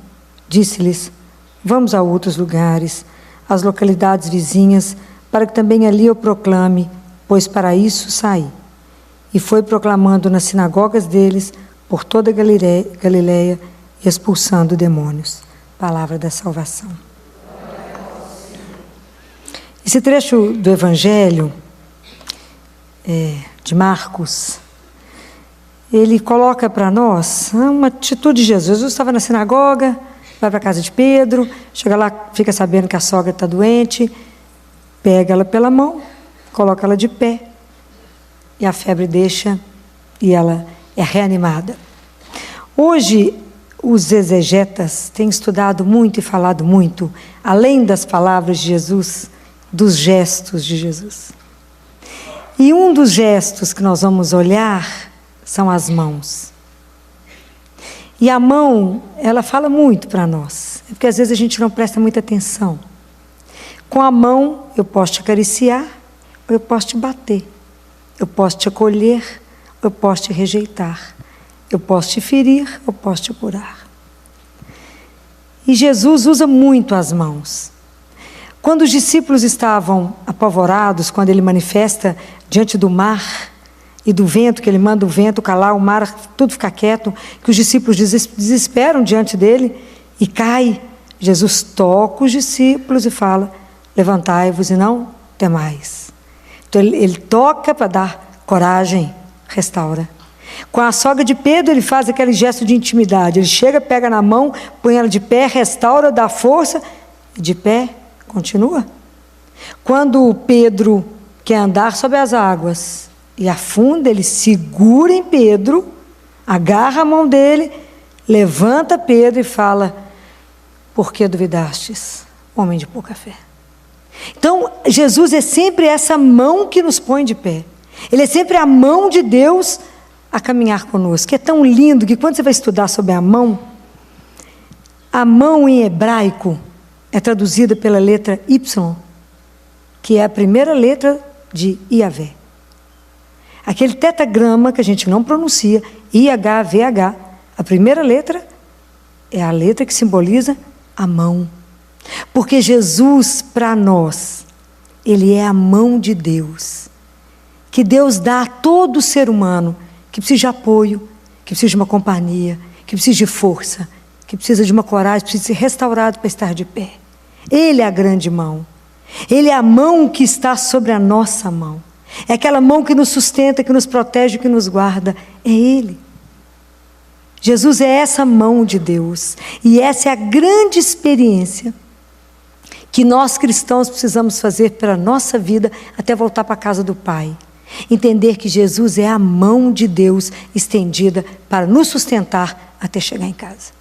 Disse-lhes: vamos a outros lugares, às localidades vizinhas, para que também ali eu proclame, pois para isso saí. E foi proclamando nas sinagogas deles, por toda a Galileia, expulsando demônios. Palavra da salvação. Esse trecho do Evangelho de Marcos, ele coloca para nós uma atitude de Jesus. Jesus estava na sinagoga, vai para a casa de Pedro, chega lá, fica sabendo que a sogra está doente, pega ela pela mão, coloca ela de pé, e a febre deixa e ela é reanimada. Hoje, os exegetas têm estudado muito e falado muito, além das palavras de Jesus, dos gestos de Jesus. E um dos gestos que nós vamos olhar são as mãos. E a mão, ela fala muito para nós, porque às vezes a gente não presta muita atenção. Com a mão, eu posso te acariciar, ou eu posso te bater. Eu posso te acolher, ou eu posso te rejeitar. Eu posso te ferir, ou posso te curar. E Jesus usa muito as mãos. Quando os discípulos estavam apavorados, quando ele manifesta diante do mar e do vento, que ele manda o vento calar, o mar, tudo ficar quieto, que os discípulos desesperam diante dele e cai. Jesus toca os discípulos e fala: levantai-vos e não temais. Então ele toca para dar coragem, restaura. Com a sogra de Pedro, ele faz aquele gesto de intimidade. Ele chega, pega na mão, põe ela de pé, restaura, dá força, e de pé, continua. Quando Pedro quer andar sobre as águas e afunda, ele segura em Pedro, agarra a mão dele, levanta Pedro e fala: por que duvidastes, homem de pouca fé? Então, Jesus é sempre essa mão que nos põe de pé. Ele é sempre a mão de Deus a caminhar conosco. Que é tão lindo que quando você vai estudar sobre a mão em hebraico é traduzida pela letra Y, que é a primeira letra de Iavé. Aquele tetragrama que a gente não pronuncia, IHVH, a primeira letra é a letra que simboliza a mão. Porque Jesus, para nós, Ele é a mão de Deus, que Deus dá a todo ser humano que precisa de apoio, que precisa de uma companhia, que precisa de força, que precisa de uma coragem, precisa ser restaurado para estar de pé. Ele é a grande mão. Ele é a mão que está sobre a nossa mão. É aquela mão que nos sustenta, que nos protege, que nos guarda. É Ele. Jesus é essa mão de Deus. E essa é a grande experiência que nós cristãos precisamos fazer pela nossa vida até voltar para a casa do Pai. Entender que Jesus é a mão de Deus estendida para nos sustentar até chegar em casa.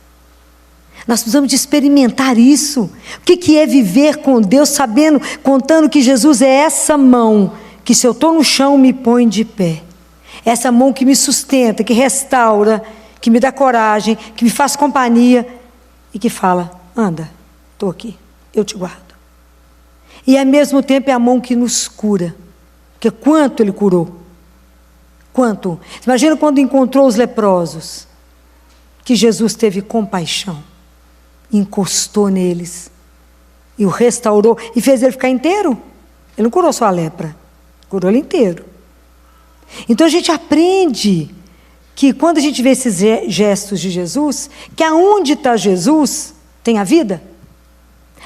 Nós precisamos de experimentar isso. O que é viver com Deus, sabendo, contando que Jesus é essa mão, que se eu estou no chão me põe de pé. Essa mão que me sustenta, que restaura, que me dá coragem, que me faz companhia e que fala: anda, estou aqui, eu te guardo. E ao mesmo tempo é a mão que nos cura. Porque quanto Ele curou? Quanto? Imagina quando encontrou os leprosos. que Jesus teve compaixão, encostou neles e o restaurou e fez ele ficar inteiro. Ele não curou só a lepra, curou ele inteiro. Então a gente aprende que quando a gente vê esses gestos de Jesus, que aonde está Jesus tem a vida,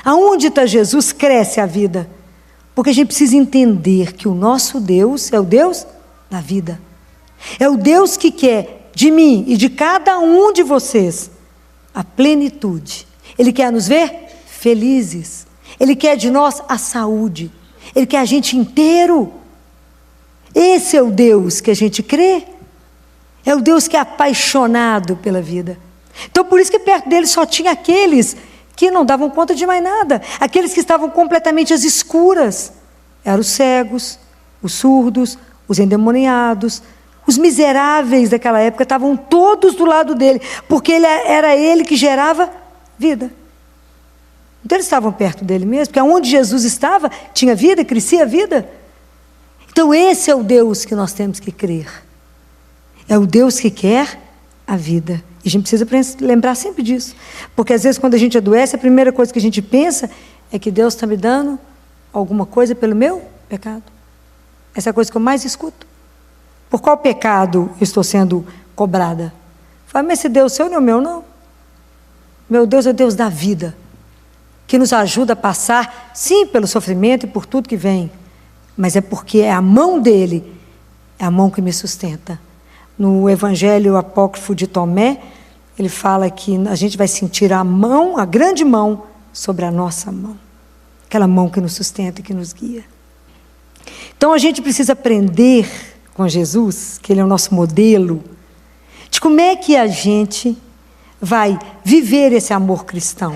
aonde está Jesus cresce a vida, porque a gente precisa entender que o nosso Deus é o Deus da vida, é o Deus que quer de mim e de cada um de vocês a plenitude. Ele quer nos ver felizes, Ele quer de nós a saúde, Ele quer a gente inteiro. Esse é o Deus que a gente crê, é o Deus que é apaixonado pela vida. Então por isso que perto dele só tinha aqueles que não davam conta de mais nada, aqueles que estavam completamente às escuras, eram os cegos, os surdos, os endemoniados, os miseráveis daquela época estavam todos do lado dele, porque era ele que gerava vida. Então eles estavam perto dele mesmo, porque onde Jesus estava tinha vida, crescia a vida. Então esse é o Deus que nós temos que crer, é o Deus que quer a vida. E a gente precisa lembrar sempre disso, porque às vezes quando a gente adoece, a primeira coisa que a gente pensa é que Deus está me dando alguma coisa pelo meu pecado. Essa é a coisa que eu mais escuto. Por qual pecado eu estou sendo cobrada? Fala, mas esse Deus seu não é o meu, não. Meu Deus é o Deus da vida, que nos ajuda a passar, sim, pelo sofrimento e por tudo que vem, mas é porque é a mão dele, é a mão que me sustenta. No Evangelho Apócrifo de Tomé, ele fala que a gente vai sentir a mão, a grande mão, sobre a nossa mão. Aquela mão que nos sustenta e que nos guia. Então a gente precisa aprender com Jesus, que Ele é o nosso modelo, de como é que a gente vai viver esse amor cristão.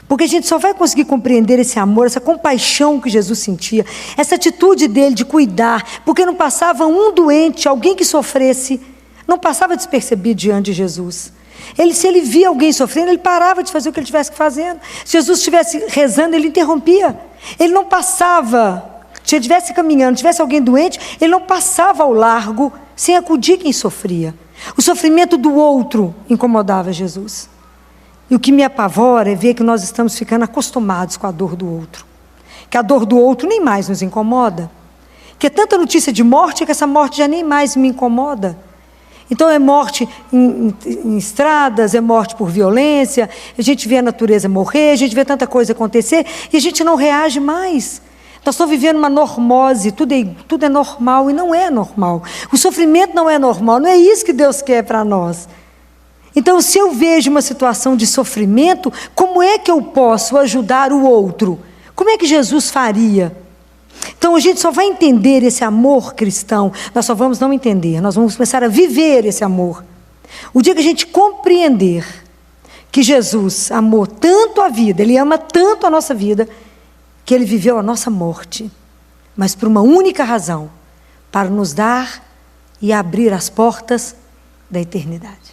Porque a gente só vai conseguir compreender esse amor, essa compaixão que Jesus sentia, essa atitude dele de cuidar, porque não passava um doente, alguém que sofresse, não passava despercebido diante de Jesus. Se ele via alguém sofrendo, ele parava de fazer o que ele estivesse fazendo. Se Jesus estivesse rezando, ele interrompia. Ele não passava, se ele estivesse caminhando, tivesse alguém doente, ele não passava ao largo sem acudir quem sofria. O sofrimento do outro incomodava Jesus. E o que me apavora é ver que nós estamos ficando acostumados com a dor do outro. Que a dor do outro nem mais nos incomoda. Que é tanta notícia de morte que essa morte já nem mais me incomoda. Então é morte em estradas, é morte por violência, a gente vê a natureza morrer, a gente vê tanta coisa acontecer e a gente não reage mais. Nós estamos vivendo uma normose, tudo é normal e não é normal. O sofrimento não é normal, não é isso que Deus quer para nós. Então, se eu vejo uma situação de sofrimento, como é que eu posso ajudar o outro? Como é que Jesus faria? Então, a gente só vai entender esse amor cristão, nós só vamos não entender, nós vamos começar a viver esse amor. O dia que a gente compreender que Jesus amou tanto a vida, Ele ama tanto a nossa vida, que Ele viveu a nossa morte, mas por uma única razão, para nos dar e abrir as portas da eternidade.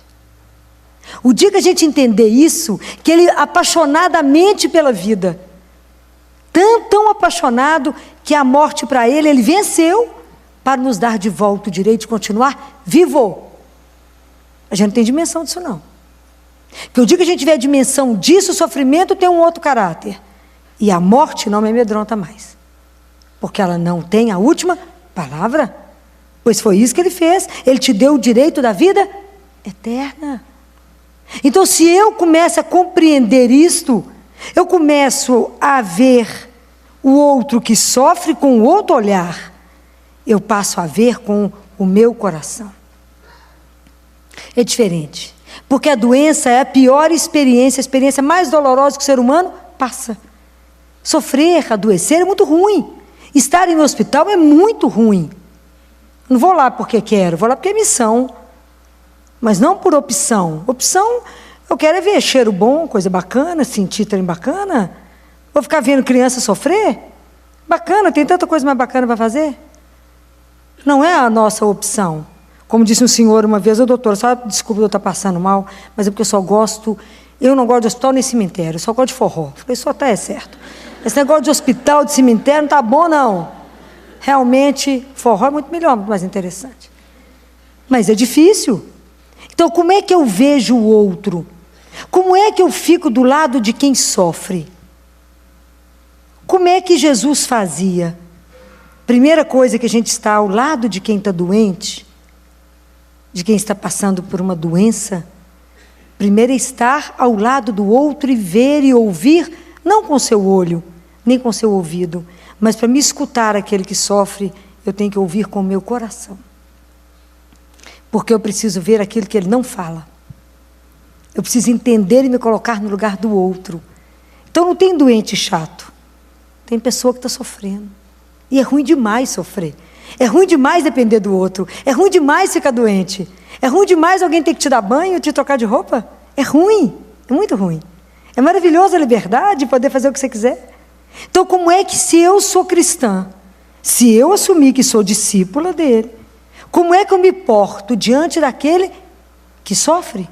O dia que a gente entender isso, que Ele apaixonadamente pela vida, tão apaixonado, que a morte para Ele venceu, para nos dar de volta o direito de continuar vivo. A gente não tem dimensão disso não. Porque o dia que a gente tiver a dimensão disso, o sofrimento tem um outro caráter. E a morte não me amedronta mais. Porque ela não tem a última palavra. Pois foi isso que Ele fez. Ele te deu o direito da vida eterna. Então, se eu começo a compreender isto, eu começo a ver o outro que sofre com outro olhar, eu passo a ver com o meu coração. É diferente, porque a doença é a pior experiência, a experiência mais dolorosa que o ser humano passa. Sofrer, adoecer é muito ruim. Estar em hospital é muito ruim. Não vou lá porque quero, vou lá porque é missão. Mas não por opção. Opção, eu quero é ver cheiro bom, coisa bacana, sentir trem bacana. Vou ficar vendo criança sofrer? Bacana, tem tanta coisa mais bacana para fazer. Não é a nossa opção. Como disse um senhor uma vez, doutor, só desculpa eu estar passando mal, mas é porque eu não gosto de hospital nem cemitério, eu só gosto de forró. Falei, só está certo. Esse negócio de hospital, de cemitério, não está bom não. Realmente, forró é muito melhor, muito mais interessante. Mas é difícil. Então, como é que eu vejo o outro? Como é que eu fico do lado de quem sofre? Como é que Jesus fazia? Primeira coisa que a gente está ao lado de quem está doente, de quem está passando por uma doença, primeiro é estar ao lado do outro e ver e ouvir, não com seu olho, nem com seu ouvido, mas para me escutar aquele que sofre, eu tenho que ouvir com o meu coração. Porque eu preciso ver aquilo que ele não fala. Eu preciso entender e me colocar no lugar do outro. Então não tem doente chato. Tem pessoa que está sofrendo. E é ruim demais sofrer. É ruim demais depender do outro. É ruim demais ficar doente. É ruim demais alguém ter que te dar banho, te trocar de roupa. É ruim. É muito ruim. É maravilhoso a liberdade, poder fazer o que você quiser. Então como é que, se eu sou cristã, se eu assumir que sou discípula dele, como é que eu me porto diante daquele que sofre?